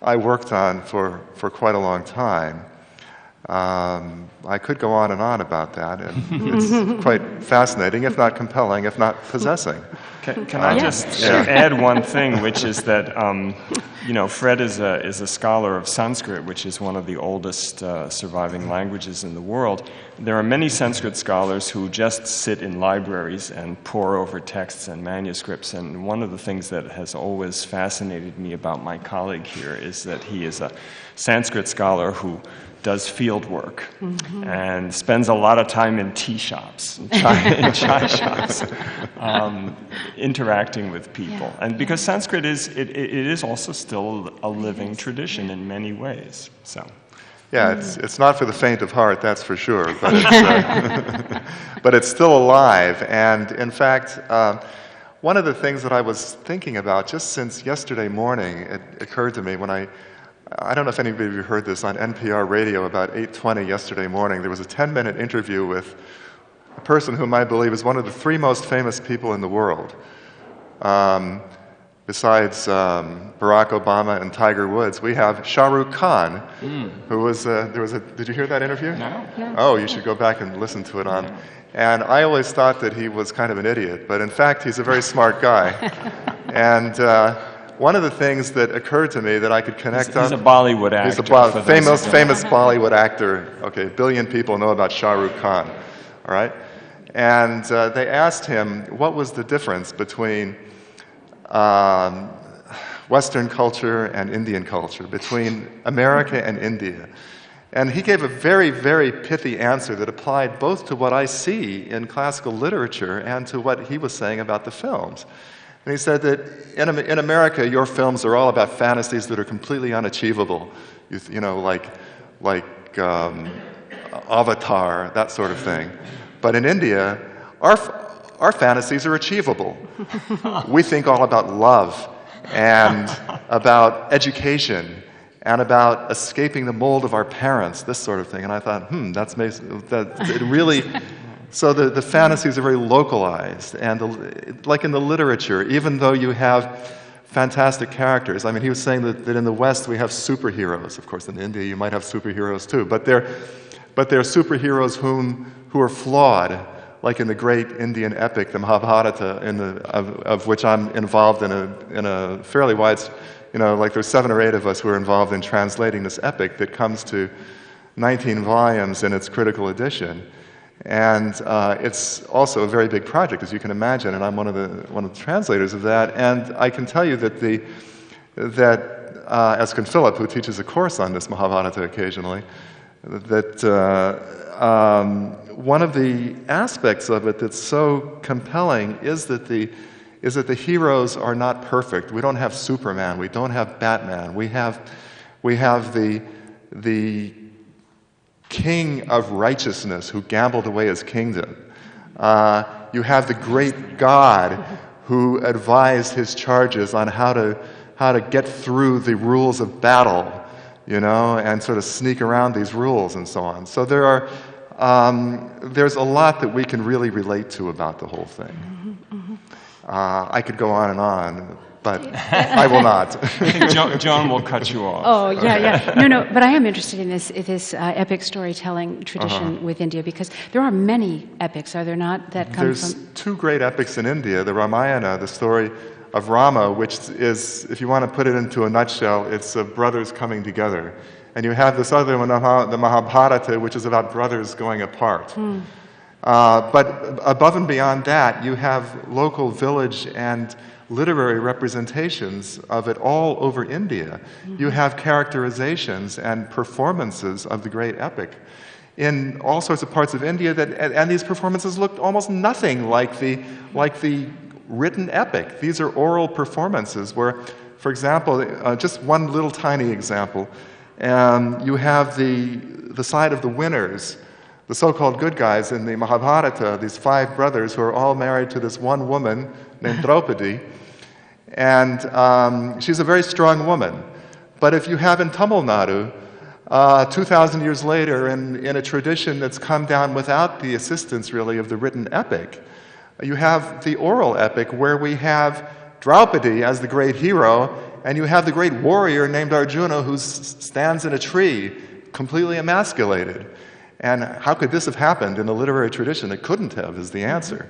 I worked on for quite a long time. I could go on and on about that, and it's quite fascinating, if not compelling, if not possessing. Can I just add one thing, which is that Fred is a scholar of Sanskrit, which is one of the oldest surviving languages in the world. There are many Sanskrit scholars who just sit in libraries and pore over texts and manuscripts, and one of the things that has always fascinated me about my colleague here is that he is a Sanskrit scholar who does field work and spends a lot of time in tea shops, in chai shops, interacting with people. And because Sanskrit it is also still a living tradition in many ways. So, yeah, it's not for the faint of heart, that's for sure. But it's, but it's still alive. And in fact, one of the things that I was thinking about just since yesterday morning, it occurred to me when I don't know if anybody of you heard this on NPR radio about 8:20 yesterday morning. There was a 10-minute interview with a person whom I believe is one of the three most famous people in the world. Besides Barack Obama and Tiger Woods, we have Shah Rukh Khan, who was, did you hear that interview? No. Oh, you should go back and listen to it on. And I always thought that he was kind of an idiot, but in fact, he's a very smart guy. And one of the things that occurred to me that I could connect on... He's a Bollywood actor. He's a famous Bollywood actor. Okay, 1 billion people know about Shah Rukh Khan, all right? And they asked him what was the difference between Western culture and Indian culture, between America and India. And he gave a very, very pithy answer that applied both to what I see in classical literature and to what he was saying about the films. And he said that in America, your films are all about fantasies that are completely unachievable, you know, like Avatar, that sort of thing. But in India, our fantasies are achievable. We think all about love and about education and about escaping the mold of our parents, this sort of thing. And I thought, that's amazing. It really... So the fantasies are very localized, and like in the literature, even though you have fantastic characters, I mean, he was saying that in the West we have superheroes. Of course, in India you might have superheroes too, but they're superheroes who are flawed, like in the great Indian epic, the Mahabharata, of which I'm involved in a fairly wide, like there's 7 or 8 of us who are involved in translating this epic that comes to 19 volumes in its critical edition. And it's also a very big project, as you can imagine, and I'm one of the translators of that. And I can tell you that as can Philip, who teaches a course on this Mahabharata occasionally, that one of the aspects of it that's so compelling is that the heroes are not perfect. We don't have Superman. We don't have Batman. We have the king of righteousness who gambled away his kingdom. You have the great God who advised his charges on how to get through the rules of battle, and sort of sneak around these rules and so on. So there's a lot that we can really relate to about the whole thing. I could go on, but I will not. Joan will cut you off. Oh, yeah. No, but I am interested in this epic storytelling tradition with India, because there are many epics, are there not, that come There's from... two great epics in India, the Ramayana, the story of Rama, which is, if you want to put it into a nutshell, it's of brothers coming together. And you have this other one, the Mahabharata, which is about brothers going apart. But above and beyond that, you have local village and literary representations of it all over India. You have characterizations and performances of the great epic in all sorts of parts of India, and these performances looked almost nothing like the written epic. These are oral performances where, for example, just one little tiny example, you have the side of the winners, the so-called good guys in the Mahabharata, these 5 brothers who are all married to this one woman named Draupadi, and she's a very strong woman. But if you have in Tamil Nadu, 2,000 years later, in a tradition that's come down without the assistance, really, of the written epic, you have the oral epic where we have Draupadi as the great hero, and you have the great warrior named Arjuna who stands in a tree, completely emasculated. And how could this have happened in a literary tradition? It couldn't have, is the answer.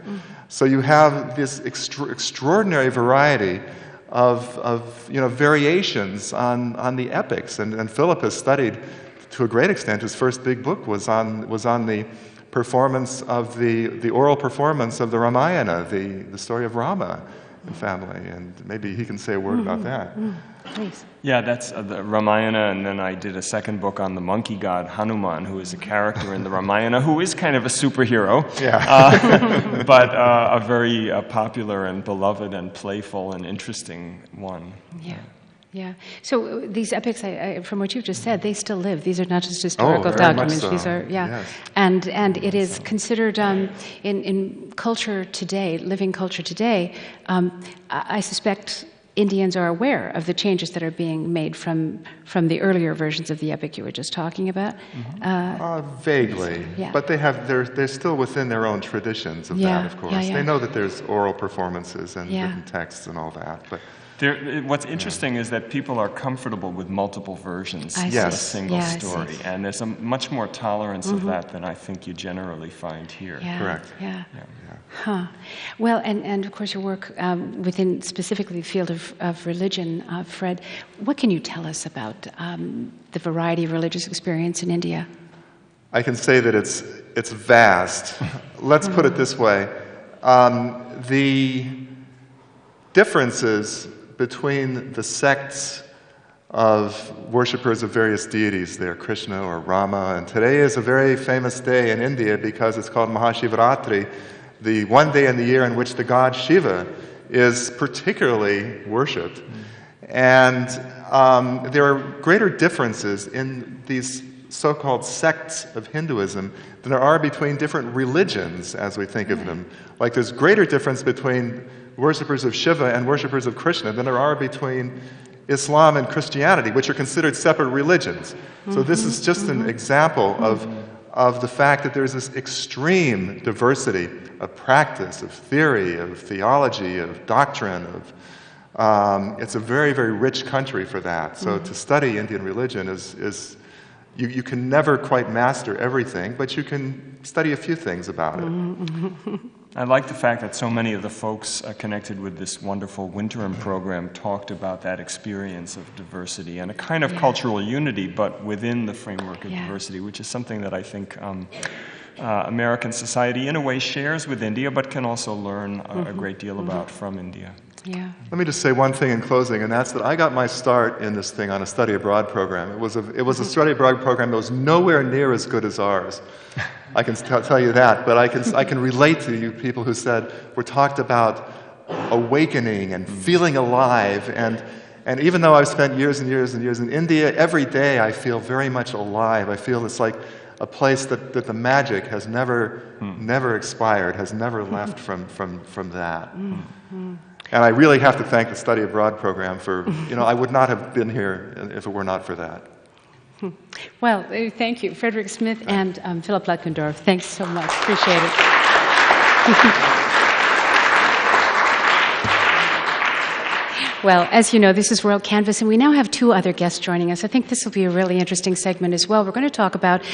So you have this extraordinary variety of variations on the epics. And Philip has studied, to a great extent, his first big book was on the performance of the oral performance of the Ramayana, the story of Rama and family. And maybe he can say a word about that. Please. Yeah, that's the Ramayana, and then I did a second book on the monkey god Hanuman, who is a character in the Ramayana, who is kind of a superhero, but a very popular and beloved and playful and interesting one. Yeah. So these epics, from what you've just said, they still live. These are not just historical documents. So. These are, Yes. and it is considered in culture today, living culture today. I suspect Indians are aware of the changes that are being made from the earlier versions of the epic you were just talking about. Vaguely, but they're still within their own traditions of that, of course. They know that there's oral performances and written texts and all that, but. What's interesting is that people are comfortable with multiple versions of a single story, and there's a much more tolerance of that than I think you generally find here. Correct. Well, and of course your work within specifically the field of religion, Fred, what can you tell us about the variety of religious experience in India? I can say that it's vast. Let's put it this way. The differences between the sects of worshippers of various deities there, Krishna or Rama, and today is a very famous day in India because it's called Mahashivratri, the one day in the year in which the god Shiva is particularly worshipped. And there are greater differences in these so-called sects of Hinduism than there are between different religions as we think of them. Like there's greater difference between worshippers of Shiva and worshippers of Krishna than there are between Islam and Christianity, which are considered separate religions. So this is just an example of the fact that there's this extreme diversity of practice, of theory, of theology, of doctrine. It's a very, very rich country for that. So to study Indian religion is you can never quite master everything, but you can study a few things about it. I like the fact that so many of the folks connected with this wonderful winterim program talked about that experience of diversity and a kind of cultural unity, but within the framework of diversity, which is something that I think American society in a way shares with India, but can also learn a great deal about from India. Yeah. Let me just say one thing in closing, and that's that I got my start in this thing on a study abroad program. It was a study abroad program that was nowhere near as good as ours. I can tell you that, but I can relate to you people who said we're talked about awakening and feeling alive, and even though I've spent years and years and years in India, every day I feel very much alive. I feel it's like a place that the magic has never expired, has never left from that. And I really have to thank the Study Abroad program for, I would not have been here if it were not for that. Well, thank you, Frederick Smith and Philip Lutgendorf. Thanks so much. Appreciate it. Well, as you know, this is WorldCanvass, and we now have two other guests joining us. I think this will be a really interesting segment as well. We're going to talk about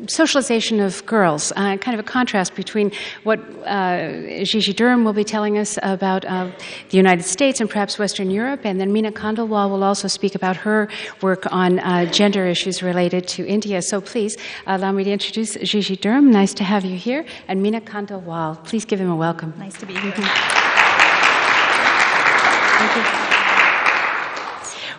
socialization of girls, kind of a contrast between what Gigi Durham will be telling us about the United States and perhaps Western Europe, and then Meena Khandelwal will also speak about her work on gender issues related to India. So please allow me to introduce Gigi Durham. Nice to have you here. And Meena Khandelwal. Please give him a welcome. Nice to be here. Thank you.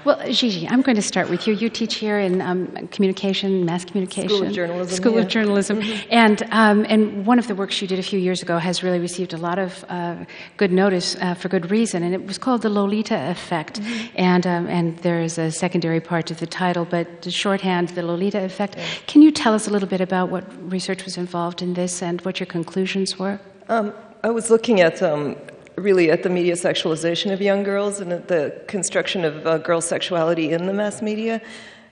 Well, Gigi, I'm going to start with you. You teach here in communication, mass communication. School of Journalism. School of Journalism. And one of the works you did a few years ago has really received a lot of good notice for good reason, and it was called the Lolita Effect. And there is a secondary part to the title, but the shorthand, the Lolita Effect. Can you tell us a little bit about what research was involved in this and what your conclusions were? I was looking at really at the media sexualization of young girls and at the construction of girl sexuality in the mass media.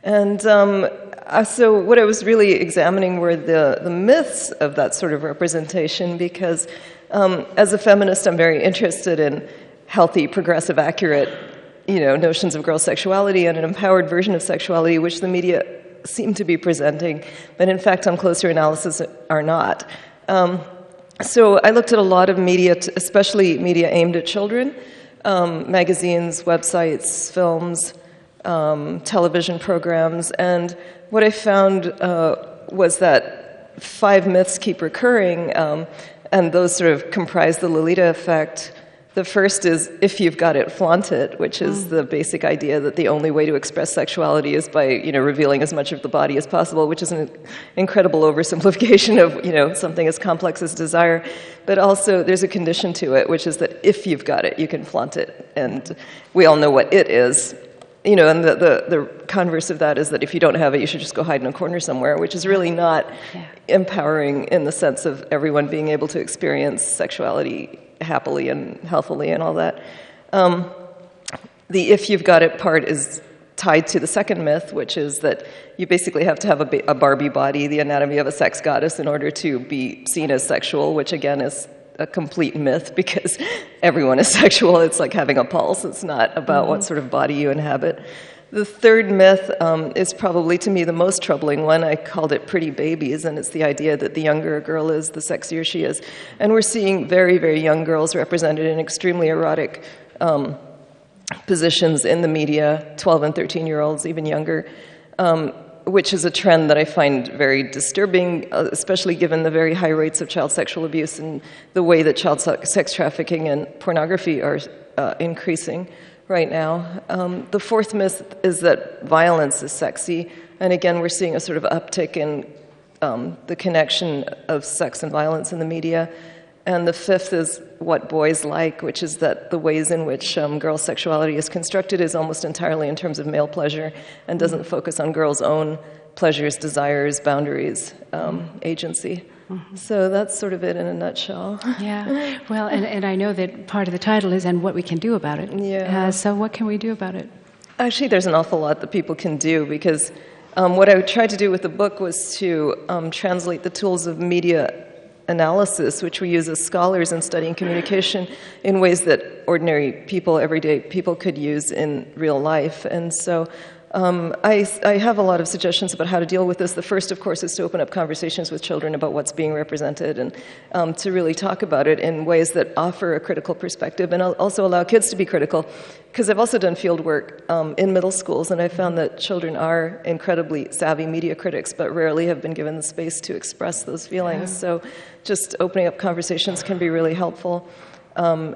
And so what I was really examining were the myths of that sort of representation, because as a feminist, I'm very interested in healthy, progressive, accurate, notions of girl sexuality and an empowered version of sexuality, which the media seem to be presenting, but in fact, on closer analysis, are not. So I looked at a lot of media, especially media aimed at children, magazines, websites, films, television programs, and what I found was that 5 myths keep recurring, and those sort of comprise the Lolita effect. The first is, if you've got it, flaunt it, which is the basic idea that the only way to express sexuality is by, revealing as much of the body as possible, which is an incredible oversimplification of, something as complex as desire. But also, there's a condition to it, which is that if you've got it, you can flaunt it. And we all know what it is. And the converse of that is that if you don't have it, you should just go hide in a corner somewhere, which is really not empowering in the sense of everyone being able to experience sexuality happily and healthily and all that. The if you've got it part is tied to the second myth, which is that you basically have to have a Barbie body, the anatomy of a sex goddess, in order to be seen as sexual, which again is a complete myth because everyone is sexual. It's like having a pulse. It's not about what sort of body you inhabit. The third myth is probably, to me, the most troubling one. I called it pretty babies, and it's the idea that the younger a girl is, the sexier she is. And we're seeing very, very young girls represented in extremely erotic positions in the media, 12 and 13-year-olds, even younger, which is a trend that I find very disturbing, especially given the very high rates of child sexual abuse and the way that child sex trafficking and pornography are increasing right now. The fourth myth is that violence is sexy, and again, we're seeing a sort of uptick in the connection of sex and violence in the media. And the fifth is what boys like, which is that the ways in which girl sexuality is constructed is almost entirely in terms of male pleasure and doesn't focus on girls' own pleasures, desires, boundaries, agency. So that's sort of it in a nutshell. Yeah. Well, and I know that part of the title is "And What We Can Do About It." Yeah. So what can we do about it? Actually, there's an awful lot that people can do, because what I tried to do with the book was to translate the tools of media analysis, which we use as scholars in studying communication, in ways that ordinary people, everyday people, could use in real life. And so I have a lot of suggestions about how to deal with this. The first, of course, is to open up conversations with children about what's being represented and to really talk about it in ways that offer a critical perspective and also allow kids to be critical. Because I've also done field work in middle schools, and I found that children are incredibly savvy media critics, but rarely have been given the space to express those feelings. So just opening up conversations can be really helpful.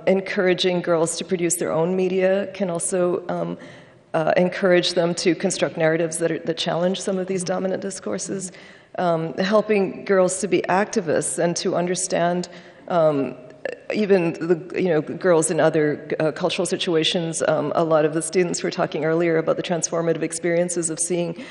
encouraging girls to produce their own media can also encourage them to construct narratives that challenge some of these dominant discourses. Helping girls to be activists and to understand even the girls in other cultural situations. A lot of the students were talking earlier about the transformative experiences of seeing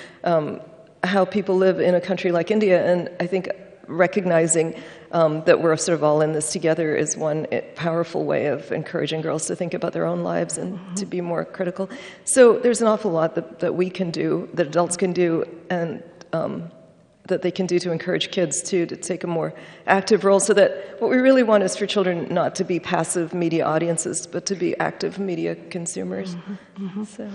how people live in a country like India, and I think recognizing that we're sort of all in this together is one powerful way of encouraging girls to think about their own lives and to be more critical. So there's an awful lot that we can do, that adults can do, and that they can do to encourage kids to take a more active role, so that what we really want is for children not to be passive media audiences, but to be active media consumers. So.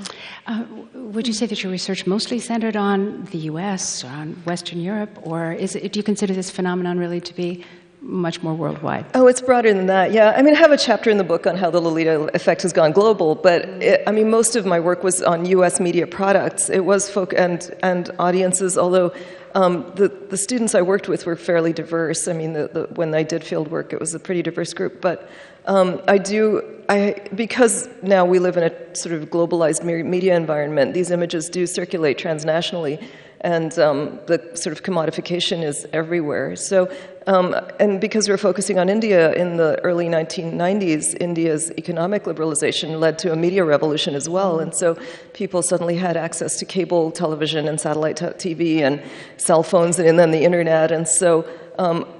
Would you say that your research mostly centered on the U.S., or on Western Europe, or do you consider this phenomenon really to be much more worldwide? Oh, it's broader than that, yeah. I mean, I have a chapter in the book on how the Lolita effect has gone global, but most of my work was on U.S. media products. It was and audiences, although the students I worked with were fairly diverse. I mean, when I did field work, it was a pretty diverse group. But because now we live in a sort of globalized media environment, these images do circulate transnationally, and the sort of commodification is everywhere. So, and because we're focusing on India, in the early 1990s, India's economic liberalization led to a media revolution as well. And so people suddenly had access to cable television and satellite TV and cell phones and then the internet. And so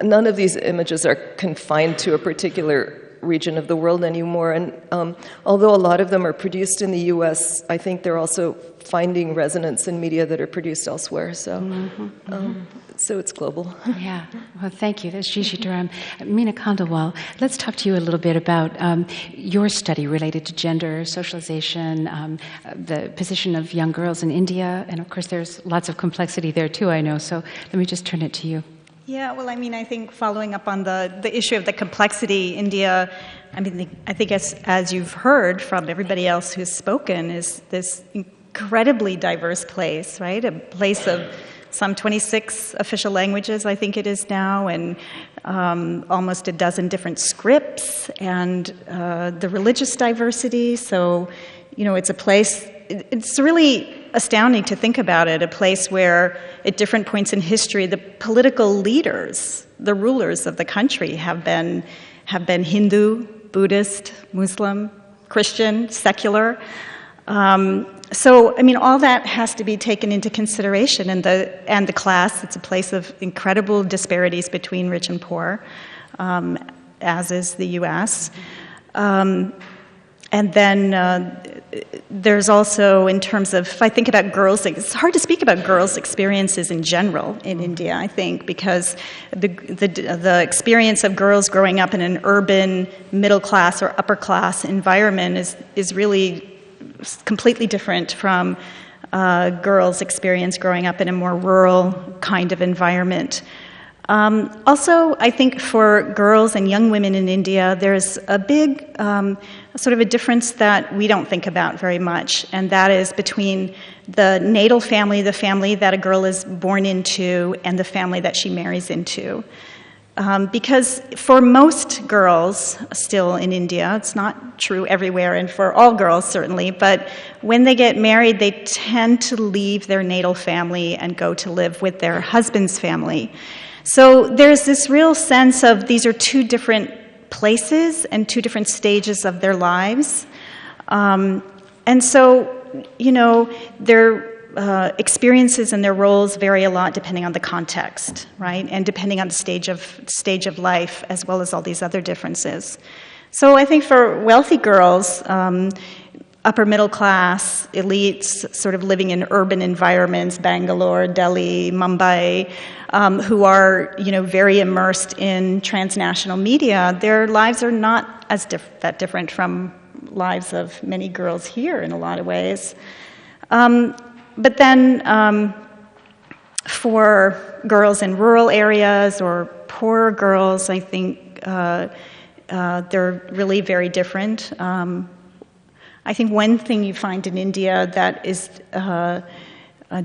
none of these images are confined to a particular region of the world anymore. And although a lot of them are produced in the U.S., I think they're also finding resonance in media that are produced elsewhere. So, so it's global. Yeah. Well, thank you. That's Gigi Durham. Meena Khandelwal, let's talk to you a little bit about your study related to gender, socialization, the position of young girls in India, and of course there's lots of complexity there too, I know. So let me just turn it to you. Yeah, well, I mean, I think following up on the issue of the complexity, India, I mean, I think as you've heard from everybody else who's spoken, is this incredibly diverse place, right? A place of some 26 official languages, I think it is now, and almost a dozen different scripts, and the religious diversity. So, it's a place, it's really astounding to think about it, a place where at different points in history, the political leaders, the rulers of the country have been Hindu, Buddhist, Muslim, Christian, secular. So, I mean, all that has to be taken into consideration, and the class. It's a place of incredible disparities between rich and poor, as is the U.S. And then there's also, in terms of, if I think about girls, it's hard to speak about girls' experiences in general in India, I think, because the experience of girls growing up in an urban, middle-class or upper-class environment is really completely different from girls' experience growing up in a more rural kind of environment. Also, I think for girls and young women in India, there's a big sort of a difference that we don't think about very much, and that is between the natal family, the family that a girl is born into, and the family that she marries into. Because for most girls still in India, it's not true everywhere and for all girls certainly, but when they get married, they tend to leave their natal family and go to live with their husband's family. So there's this real sense of these are two different places and two different stages of their lives. And so, their experiences and their roles vary a lot depending on the context, right? And depending on the stage of life, as well as all these other differences. So I think for wealthy girls, upper middle class, elites, sort of living in urban environments, Bangalore, Delhi, Mumbai, who are, very immersed in transnational media, their lives are not that different from lives of many girls here in a lot of ways. But then for girls in rural areas or poorer girls, I think they're really very different. I think one thing you find in India that is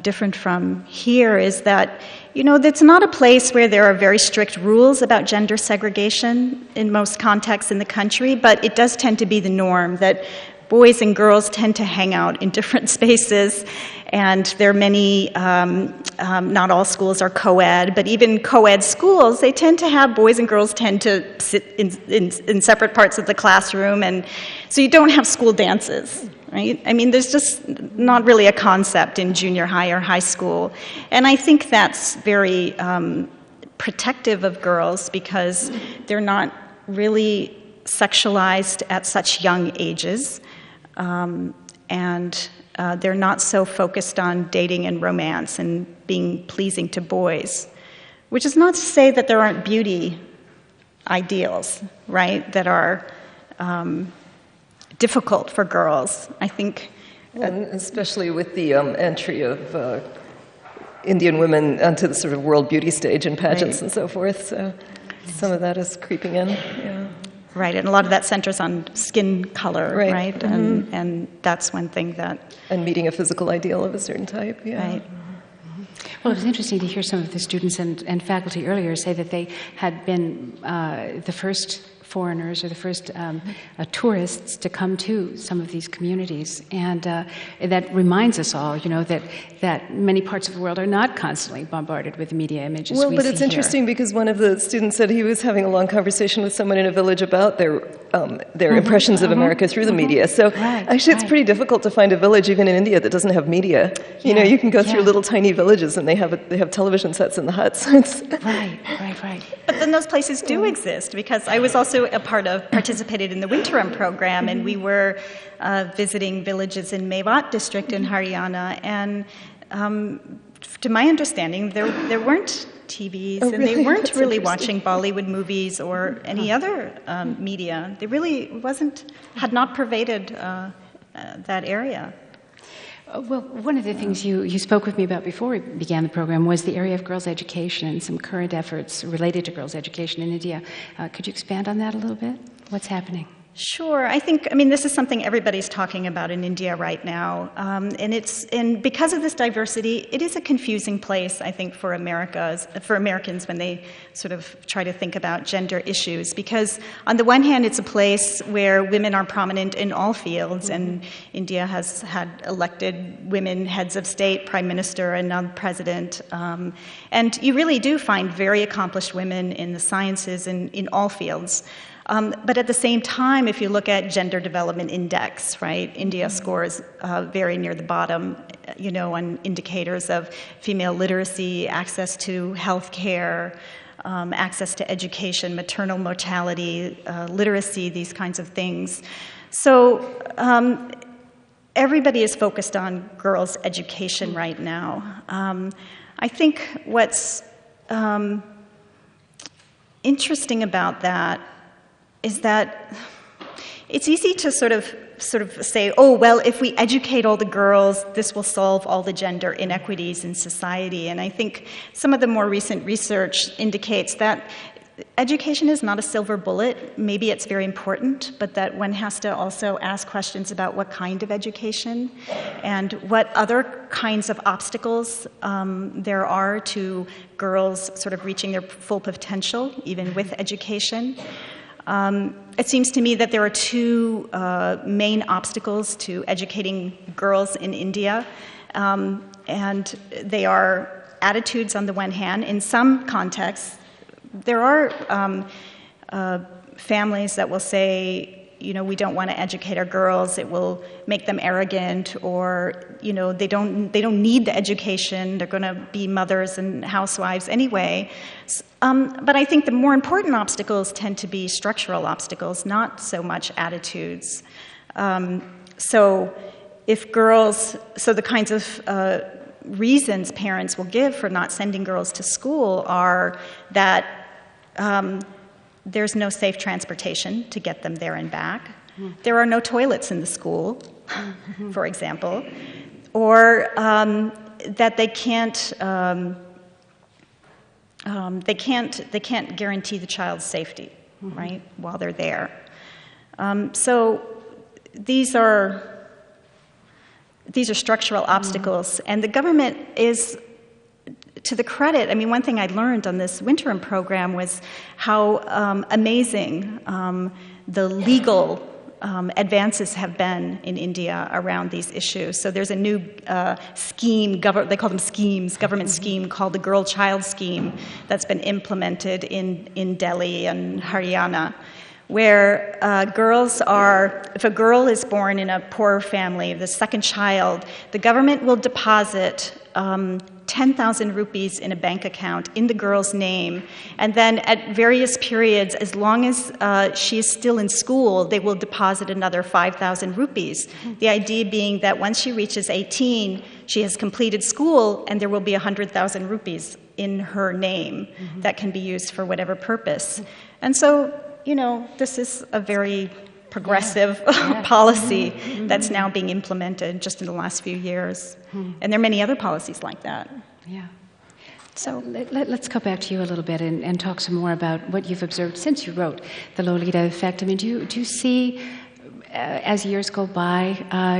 different from here is that, it's not a place where there are very strict rules about gender segregation in most contexts in the country, but it does tend to be the norm that boys and girls tend to hang out in different spaces, and there are many, not all schools are co-ed, but even co-ed schools, they tend to have boys and girls tend to sit in separate parts of the classroom, and so you don't have school dances. Right? I mean, there's just not really a concept in junior high or high school. And I think that's very protective of girls because they're not really sexualized at such young ages. And they're not so focused on dating and romance and being pleasing to boys. Which is not to say that there aren't beauty ideals, right, that are difficult for girls. I think, and especially with the entry of Indian women onto the sort of world beauty stage in pageants and so forth. So some of that is creeping in. Yeah. Right, and a lot of that centers on skin color, right? Mm-hmm. And that's one thing that... And meeting a physical ideal of a certain type, yeah. Right. Well, it was interesting to hear some of the students and faculty earlier say that they had been the first foreigners or the first tourists to come to some of these communities. And that reminds us all, that many parts of the world are not constantly bombarded with the media images we see here. Well, but it's interesting because one of the students said he was having a long conversation with someone in a village about their impressions of America through the media. So actually it's pretty difficult to find a village, even in India, that doesn't have media. You can go through little tiny villages and they have television sets in the huts. Right. But then those places do exist because I was also participated in the winterim program, and we were visiting villages in Mewat district in Haryana, and to my understanding, there weren't TVs, and they weren't really watching Bollywood movies or any other media. They really had not pervaded that area. Well, one of the things you spoke with me about before we began the program was the area of girls' education and some current efforts related to girls' education in India. Could you expand on that a little bit? What's happening? Sure. This is something everybody's talking about in India right now. And because of this diversity, it is a confusing place, I think, for Americans when they sort of try to think about gender issues. Because on the one hand, it's a place where women are prominent in all fields, and India has had elected women heads of state, prime minister, and now president. And you really do find very accomplished women in the sciences and in all fields. But at the same time, if you look at gender development index, right, India scores very near the bottom, on indicators of female literacy, access to health care, access to education, maternal mortality, literacy, these kinds of things. So everybody is focused on girls' education right now. I think what's interesting about that is that it's easy to sort of say, oh, well, if we educate all the girls, this will solve all the gender inequities in society. And I think some of the more recent research indicates that education is not a silver bullet. Maybe it's very important, but that one has to also ask questions about what kind of education and what other kinds of obstacles there are to girls sort of reaching their full potential, even with education. It seems to me that there are two main obstacles to educating girls in India, and they are attitudes on the one hand. In some contexts, there are families that will say, we don't want to educate our girls, it will make them arrogant, or, they don't need the education, they're going to be mothers and housewives anyway. But I think the more important obstacles tend to be structural obstacles, not so much attitudes. So the kinds of reasons parents will give for not sending girls to school are that there's no safe transportation to get them there and back. There are no toilets in the school, for example, or that they can't guarantee the child's safety, right, while they're there. So these are these are structural obstacles. And the government is, to the credit, I mean, one thing I learned on this winterim program was how amazing the legal advances have been in India around these issues. So there's a new scheme, they call them schemes, government scheme called the Girl Child Scheme that's been implemented in Delhi and Haryana, where if a girl is born in a poor family, the second child, the government will deposit 10,000 rupees in a bank account in the girl's name, and then at various periods, as long as she is still in school, they will deposit another 5,000 rupees. The idea being that once she reaches 18, she has completed school, and there will be 100,000 rupees in her name that can be used for whatever purpose. And so, you know, this is a very progressive policy that's now being implemented just in the last few years. And there are many other policies like that. Yeah. So let's go back to you a little bit and talk some more about what you've observed since you wrote The Lolita Effect. I mean, do you see, as years go by,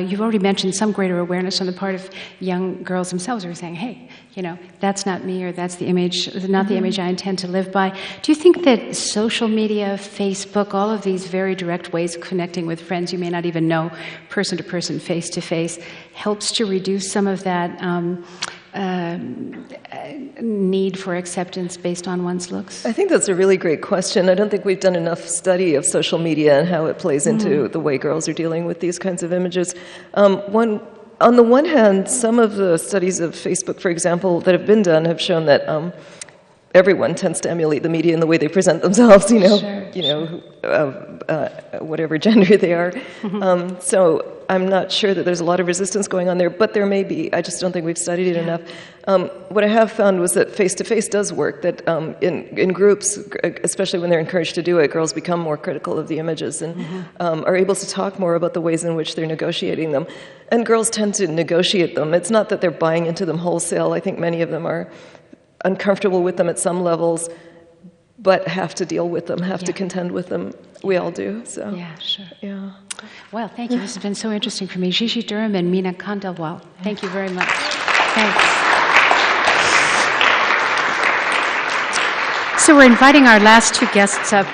you've already mentioned some greater awareness on the part of young girls themselves who are saying, hey, you know, that's not me, or that's the image, not the image I intend to live by. Do you think that social media, Facebook, all of these very direct ways of connecting with friends you may not even know, person to person, face to face, helps to reduce some of that need for acceptance based on one's looks? I think that's a really great question. I don't think we've done enough study of social media and how it plays into the way girls are dealing with these kinds of images. On the one hand, some of the studies of Facebook, for example, that have been done have shown that everyone tends to emulate the media in the way they present themselves, whatever gender they are. So I'm not sure that there's a lot of resistance going on there, but there may be. I just don't think we've studied it enough. What I have found was that face-to-face does work, that in groups, especially when they're encouraged to do it, girls become more critical of the images and are able to talk more about the ways in which they're negotiating them. And girls tend to negotiate them. It's not that they're buying into them wholesale. I think many of them are uncomfortable with them at some levels, but have to deal with them, have to contend with them. We all do. So. Yeah, sure. Yeah. Well, thank you. This has been so interesting for me. Gigi Durham and Meena Khandelwal. Thank you very much. Thanks. So we're inviting our last two guests up,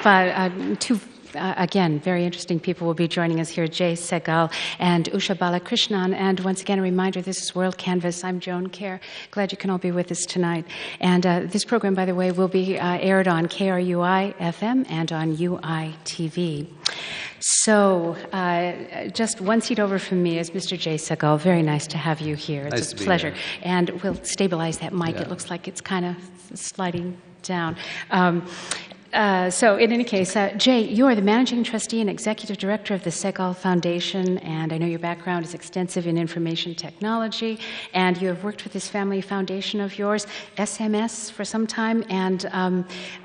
again, very interesting people will be joining us here, Sehgal and Usha Balakrishnan. And once again, a reminder, this is WorldCanvass. I'm Joan Kjaer. Glad you can all be with us tonight. And this program, by the way, will be aired on KRUI-FM and on UI-TV. So just one seat over from me is Mr. Sehgal. Very nice to have you here. It's nice a pleasure. And we'll stabilize that mic. Yeah. It looks like it's kind of sliding down. So in any case, Jay, you are the Managing Trustee and Executive Director of the Sehgal Foundation, and I know your background is extensive in information technology, and you have worked with this family foundation of yours, SMS, for some time, and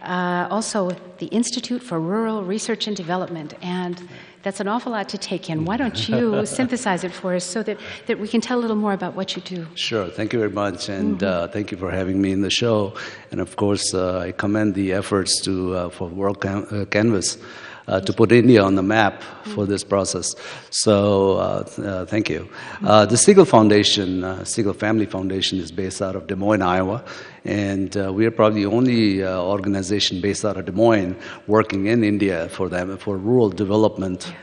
also the Institute for Rural Research and Development, and that's an awful lot to take in. Why don't you synthesize it for us so that we can tell a little more about what you do? Sure. Thank you very much, and thank you for having me in the show. And of course, I commend the efforts for WorldCanvass to put India on the map for this process. So thank you. The Sehgal Foundation, Sehgal Family Foundation, is based out of Des Moines, Iowa. And we are probably the only organization based out of Des Moines working in India for rural development,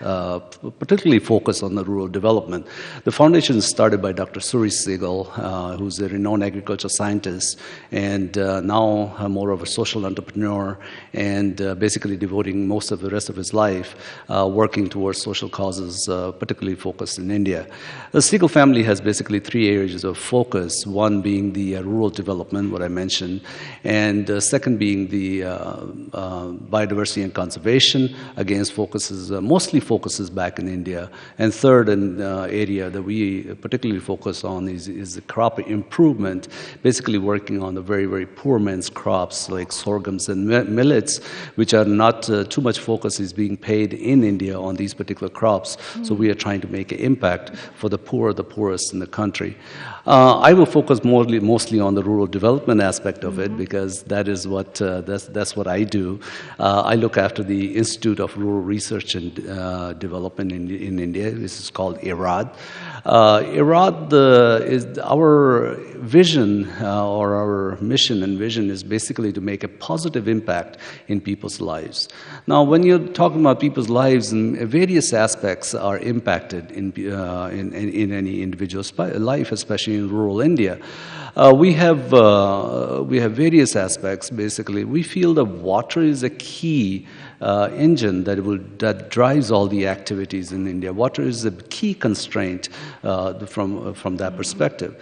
particularly focused on the rural development. The foundation is started by Dr. Suri Sehgal, who's a renowned agricultural scientist, and now more of a social entrepreneur, and basically devoting most of the rest of his life working towards social causes, particularly focused in India. The Sehgal family has basically three areas of focus, one being the rural development, what I mentioned, and second being the biodiversity and conservation, again mostly focuses back in India, and third area that we particularly focus on is the crop improvement, basically working on the very, very poor man's crops like sorghums and millets, which are not too much focus is being paid in India on these particular crops. So we are trying to make an impact for the poorest in the country. I will focus mostly on the rural development development aspect of it, because that is what that's what I do. I look after the Institute of Rural Research and Development in India. This is called IRAD. IRAD is our vision, or our mission and vision is basically to make a positive impact in people's lives. Now, when you're talking about people's lives, various aspects are impacted in any individual's life, especially in rural India. We have various aspects. Basically, we feel that water is a key engine that drives all the activities in India. Water is a key constraint from that perspective.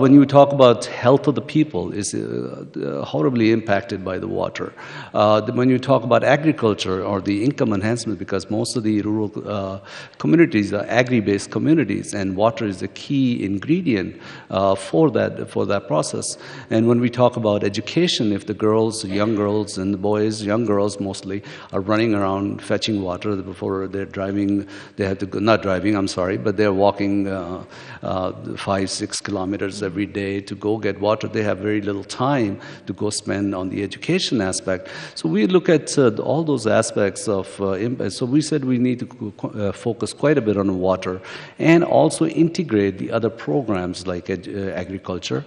When you talk about health of the people, is horribly impacted by the water. When you talk about agriculture or the income enhancement, because most of the rural communities are agri-based communities, and water is a key ingredient for that process. And when we talk about education, if the girls, young girls and the boys, young girls mostly, are running around fetching water before they're driving, they have to go, not driving, I'm sorry, but they're walking 5-6 kilometers every day to go get water. They have very little time to go spend on the education aspect. So we look at all those aspects of impact. So we said we need to focus quite a bit on water and also integrate the other programs like agriculture,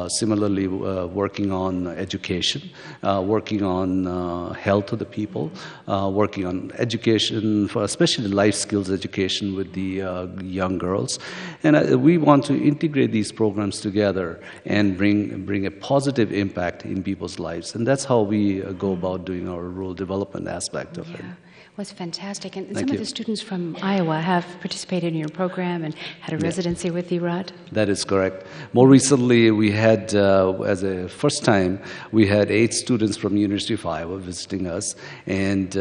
similarly working on education, working on health of the people, working on education, for especially life skills education with the young girls. And we want to integrate these programs together and bring a positive impact in people's lives. And that's how we go about doing our rural development aspect of it. Was fantastic. And some of the students from Iowa have participated in your program and had a residency with IRAD? That is correct. More recently, we had, as a first time, we had 8 students from University of Iowa visiting us, and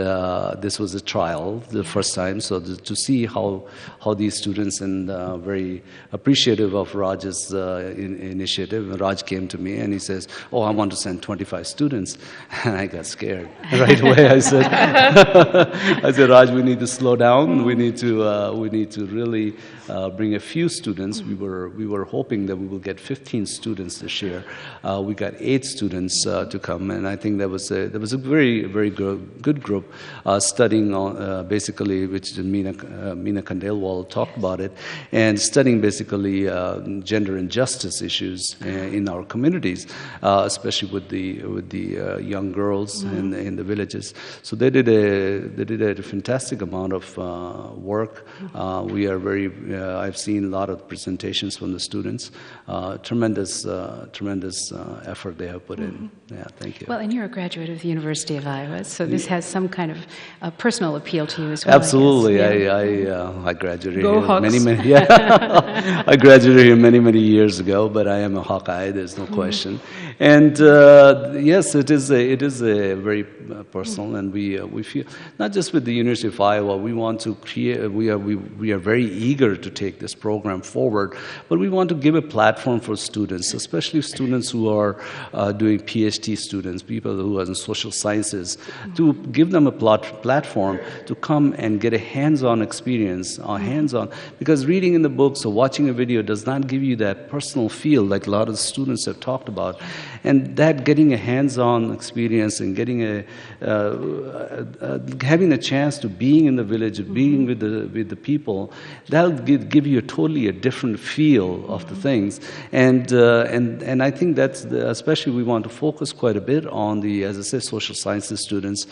this was a trial, the first time, so to see how these students, and very appreciative of Raj's initiative. And Raj came to me and he says, "Oh, I want to send 25 students." And I got scared. Right away I said, "Raj, we need to slow down. We need to really bring a few students." We were hoping that we will get 15 students this year. We got 8 students to come, and I think that was a very good group studying on basically, which Meena Khandelwal talked about it, and studying basically gender injustice issues in our communities, especially with the young girls in the villages. So they did a fantastic amount of work. We are very. I've seen a lot of presentations from the students. Tremendous effort they have put in. Yeah, thank you. Well, and you're a graduate of the University of Iowa, so this has some kind of personal appeal to you as well. Absolutely, I graduated here I graduated here many years ago, but I am a Hawkeye. There's no question. And yes, it is a very personal, and we feel not just with the University of Iowa. We want to create. We are very eager to take this program forward, but we want to give a platform for students, especially students who are doing PhD students, people who are in social sciences, to give them a platform to come and get a hands-on experience, because reading in the books or watching a video does not give you that personal feel like a lot of the students have talked about. And that getting a hands-on experience and getting having a chance to being in the village, being with the people, that'll give you a different feel of the things. And I think that's especially we want to focus quite a bit on the, as I said, social sciences students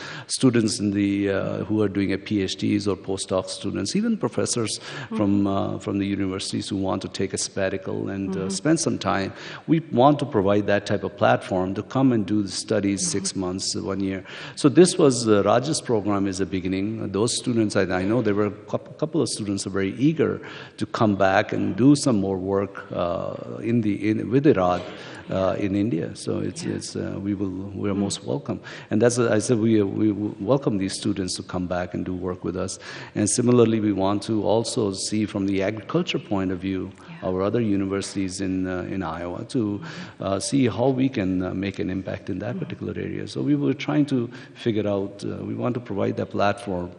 in the who are doing a PhDs or postdoc students, even professors from the universities who want to take a sabbatical and spend some time. We want to provide that type of platform to come and do the studies 6 months, 1 year. So this was Raj's program is a beginning. Those students, I know there were a couple of students who are very eager to come back and do some more work with IRAD in India. So we are most welcome. And that's I said we welcome these students to come back and do work with us. And similarly, we want to also see from the agriculture point of view our other universities in Iowa to see how we can make an impact in that particular area. So we were trying to figure out. We want to provide that platform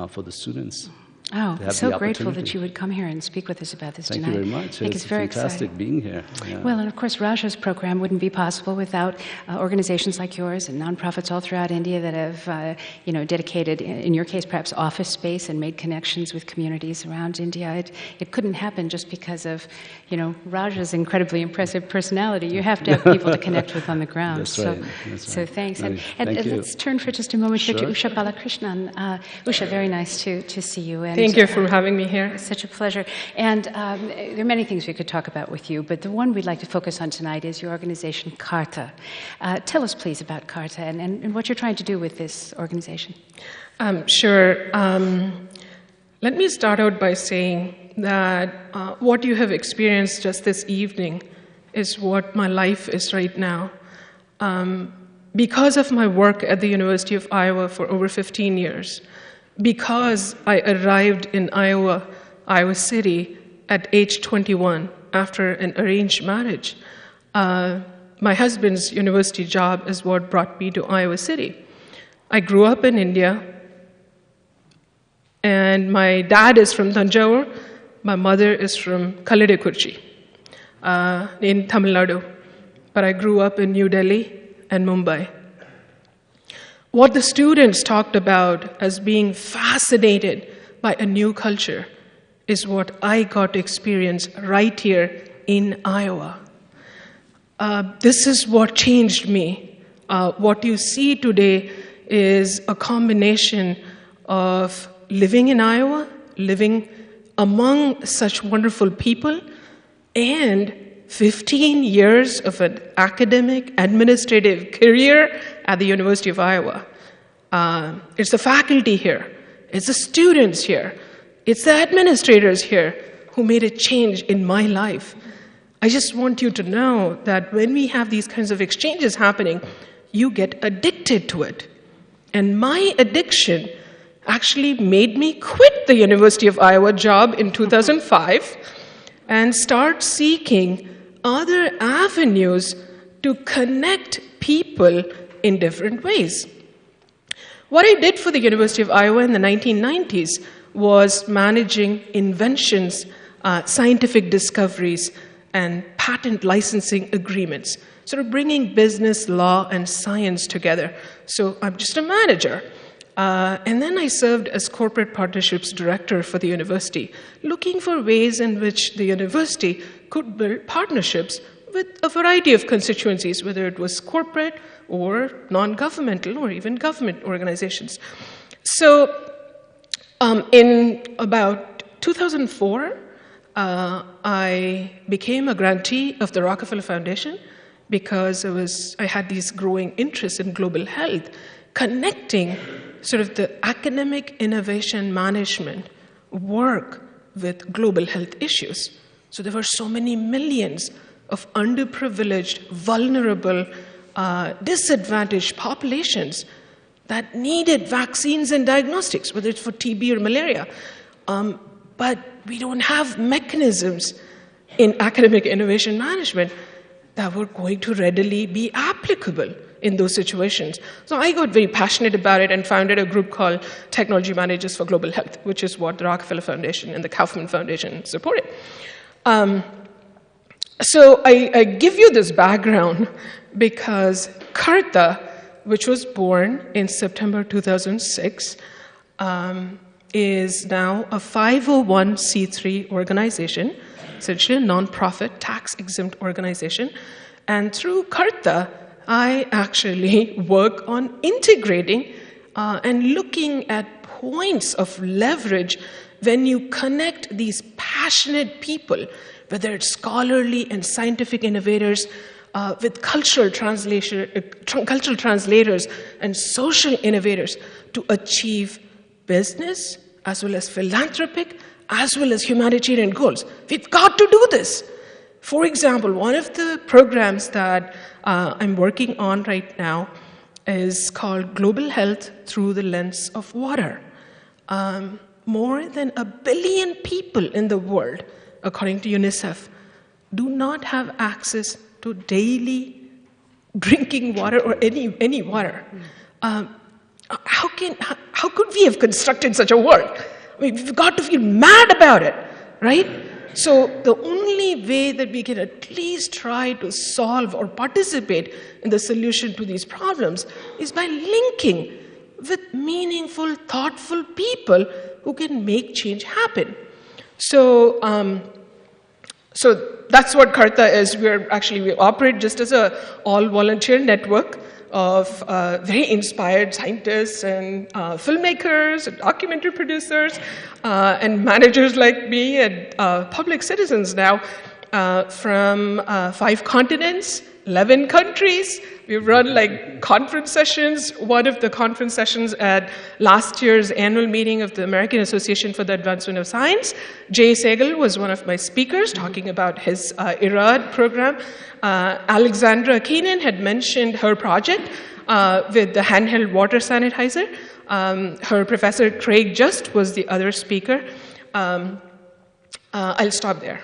for the students. Oh, to have so the grateful opportunity. that you would come here and speak with us about this Thank tonight. you very much. I think it's very fantastic exciting. being here. Yeah. Well, and of course, Raja's program wouldn't be possible without organizations like yours and nonprofits all throughout India that have, dedicated, in your case, perhaps office space and made connections with communities around India. It couldn't happen just because of, Raja's incredibly impressive personality. You have to have people to connect with on the ground. That's right. So thanks. Thank And you. let's turn for just a moment here to Sure. Usha Balakrishnan. Usha, very nice to see you. And, Thank you for having me here. It's such a pleasure. And there are many things we could talk about with you, but the one we'd like to focus on tonight is your organization, CARTHA. Tell us, please, about CARTHA and what you're trying to do with this organization. Sure. Let me start out by saying that what you have experienced just this evening is what my life is right now. Because of my work at the University of Iowa for over 15 years, because I arrived in Iowa City at age 21 after an arranged marriage, my husband's university job is what brought me to Iowa City. I grew up in India, and my dad is from Thanjavur, my mother is from Kallidaikurchi in Tamil Nadu, but I grew up in New Delhi and Mumbai. What the students talked about as being fascinated by a new culture is what I got to experience right here in Iowa. This is what changed me. What you see today is a combination of living in Iowa, living among such wonderful people, and 15 years of an academic, administrative career at the University of Iowa. It's the faculty here, it's the students here, it's the administrators here who made a change in my life. I just want you to know that when we have these kinds of exchanges happening, you get addicted to it. And my addiction actually made me quit the University of Iowa job in 2005 and start seeking other avenues to connect people in different ways. What I did for the University of Iowa in the 1990s was managing inventions, scientific discoveries, and patent licensing agreements, sort of bringing business, law, and science together. So I'm just a manager. And then I served as corporate partnerships director for the university, looking for ways in which the university could build partnerships with a variety of constituencies, whether it was corporate or non-governmental or even government organizations. So in about 2004, I became a grantee of the Rockefeller Foundation because I had these growing interests in global health, connecting sort of the academic innovation management work with global health issues. So there were so many millions of underprivileged, vulnerable, disadvantaged populations that needed vaccines and diagnostics, whether it's for TB or malaria. But we don't have mechanisms in academic innovation management that were going to readily be applicable in those situations. So I got very passionate about it and founded a group called Technology Managers for Global Health, which is what the Rockefeller Foundation and the Kaufman Foundation supported. So I give you this background because CARTHA, which was born in September 2006, is now a 501c3 organization, essentially a nonprofit, tax-exempt organization. And through CARTHA, I actually work on integrating and looking at points of leverage when you connect these passionate people, whether it's scholarly and scientific innovators, with cultural translators and social innovators to achieve business as well as philanthropic as well as humanitarian goals. We've got to do this. For example, one of the programs that I'm working on right now is called Global Health Through the Lens of Water. More than 1 billion people in the world, according to UNICEF, do not have access to daily drinking water or any water. How could we have constructed such a world? I mean, we've got to feel mad about it, right? So the only way that we can at least try to solve or participate in the solution to these problems is by linking with meaningful, thoughtful people who can make change happen. So, so that's what CARTHA is. We operate just as an all-volunteer network of very inspired scientists and filmmakers, and documentary producers, and managers like me, and public citizens now from 5 continents, 11 countries. We've run like conference sessions. One of the conference sessions at last year's annual meeting of the American Association for the Advancement of Science, Sehgal was one of my speakers talking about his IRAD program. Alexandra Keenan had mentioned her project with the handheld water sanitizer. Her professor Craig Just was the other speaker. I'll stop there.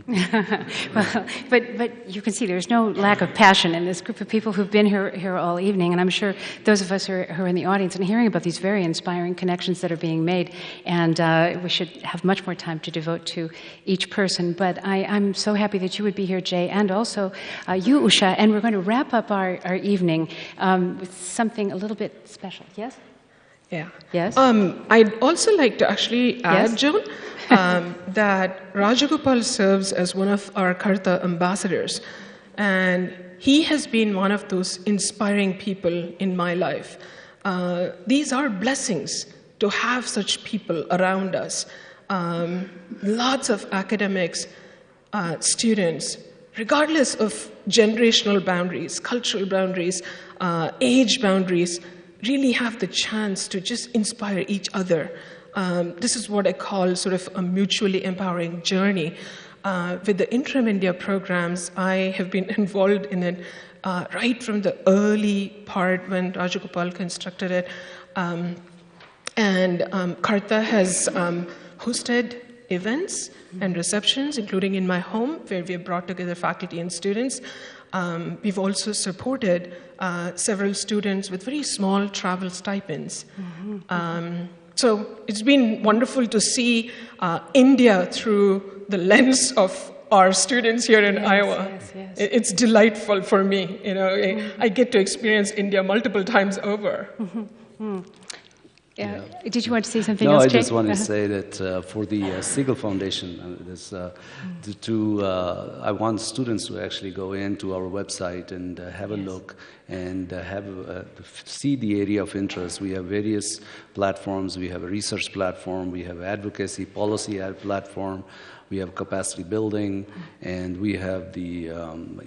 Well, but you can see there's no lack of passion in this group of people who've been here all evening, and I'm sure those of us who are in the audience and hearing about these very inspiring connections that are being made, and we should have much more time to devote to each person. But I'm so happy that you would be here, Jay, and also you, Usha, and we're going to wrap up our evening with something a little bit special. Yes? Yeah. Yes? I'd also like to actually add, Yes? Joan, that Rajagopal serves as one of our CARTHA ambassadors. And he has been one of those inspiring people in my life. These are blessings to have such people around us. Lots of academics, students, regardless of generational boundaries, cultural boundaries, age boundaries, really have the chance to just inspire each other. This is what I call sort of a mutually empowering journey. With the Interim India programs, I have been involved in it right from the early part when Rajagopal constructed it. And CARTHA has hosted events and receptions, including in my home, where we have brought together faculty and students. We've also supported several students with very small travel stipends. So it's been wonderful to see India through the lens of our students here in Iowa. Yes. It's delightful for me. You know, I get to experience India multiple times over. Yeah. Did you want to say something No, else, I Jay? just want to say that for the Sehgal Foundation, I want students to actually go into our website and have a look and see the area of interest. We have various platforms. We have a research platform. We have advocacy, policy platform. We have capacity building, and we have the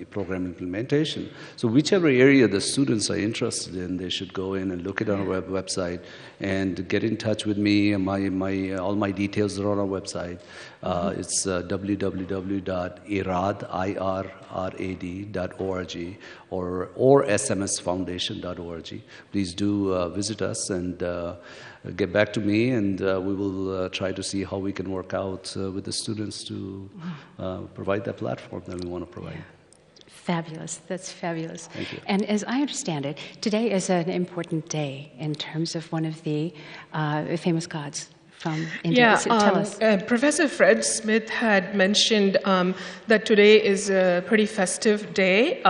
program implementation. So whichever area the students are interested in, they should go in and look at our website and get in touch with me. All my details are on our website. It's www.irad.org or smsfoundation.org. Please do visit us and get back to me, and we will try to see how we can work out with the students to provide that platform that we want to provide. Fabulous. That's fabulous. Thank you. And as I understand it, today is an important day in terms of one of the famous gods from India. Yeah, So tell us. Professor Fred Smith had mentioned that today is a pretty festive day.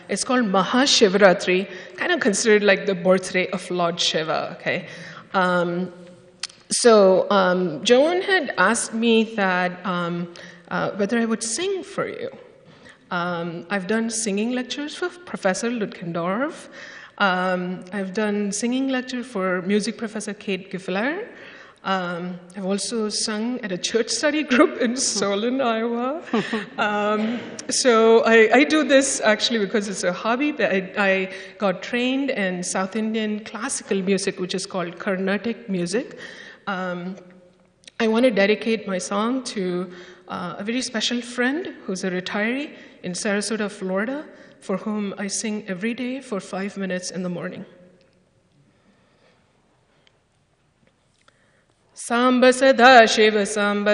It's called Mahashivratri, kind of considered like the birthday of Lord Shiva, okay? So Joan had asked me that whether I would sing for you. I've done singing lectures for Professor Lutgendorf. I've done singing lecture for music professor Kate Giffler. I've also sung at a church study group in Solon, Iowa. So I do this actually because it's a hobby. I got trained in South Indian classical music, which is called Carnatic music. I want to dedicate my song to a very special friend who's a retiree in Sarasota, Florida, for whom I sing every day for 5 minutes in the morning. Samba Sada Shiva Shambho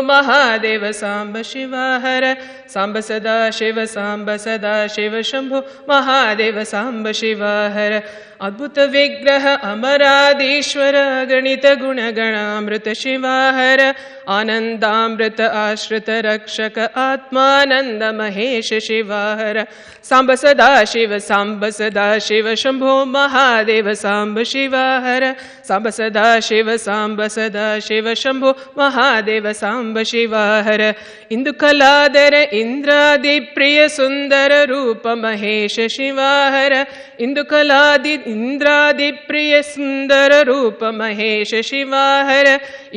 Mahadeva Samba Shiva Hara Samba Sada Shiva Shambho Mahadeva Samba Shiva Hara अद्भुत विग्रह अमराधीश्वर गणित गुण गणामृत शिवाहर आनंदामृत आश्रित रक्षक आत्मानंद महेश शिवाहर सांब सदा शिव शंभो महादेव सांब शिवाहर सांब सदा शिव शंभो महादेव सांब शिवाहर इंदुकलाधर इंद्रादि प्रिय सुंदर रूप महेश शिवाहर इंद्रादि प्रिय सुंदर रूप महेश शिवाहर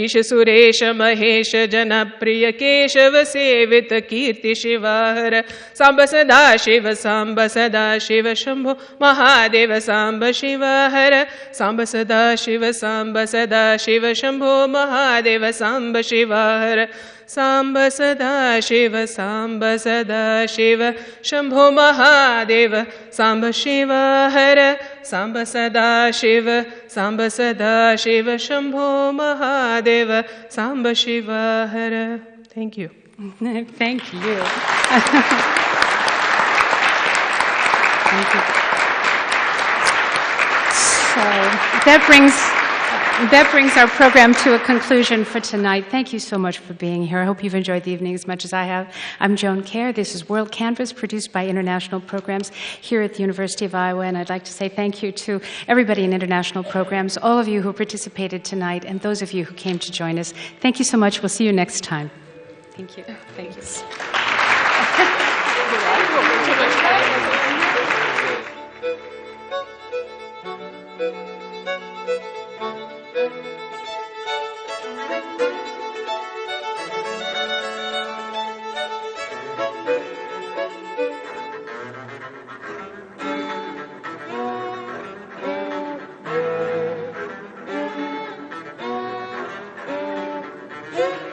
ईश सुरेश महेश जन प्रिय केशव सेवित कीर्ति शिवाहर सांब सदा शिव शंभो महादेव सांब शिवाहर सांब सदा शिव शंभो महादेव सांब शिवाहर सांब सदा शिव शंभो महादेव सांब शिवाहर सांब सदा Shiv Shambho Mahadev Samba शिवाहर. Thank you. Thank you. Thank you. So that brings our program to a conclusion for tonight. Thank you so much for being here. I hope you've enjoyed the evening as much as I have. I'm Joan Kjaer. This is WorldCanvass, produced by International Programs here at the University of Iowa. And I'd like to say thank you to everybody in International Programs, all of you who participated tonight, and those of you who came to join us. Thank you so much. We'll see you next time. Thank you. Thank you. Yeah.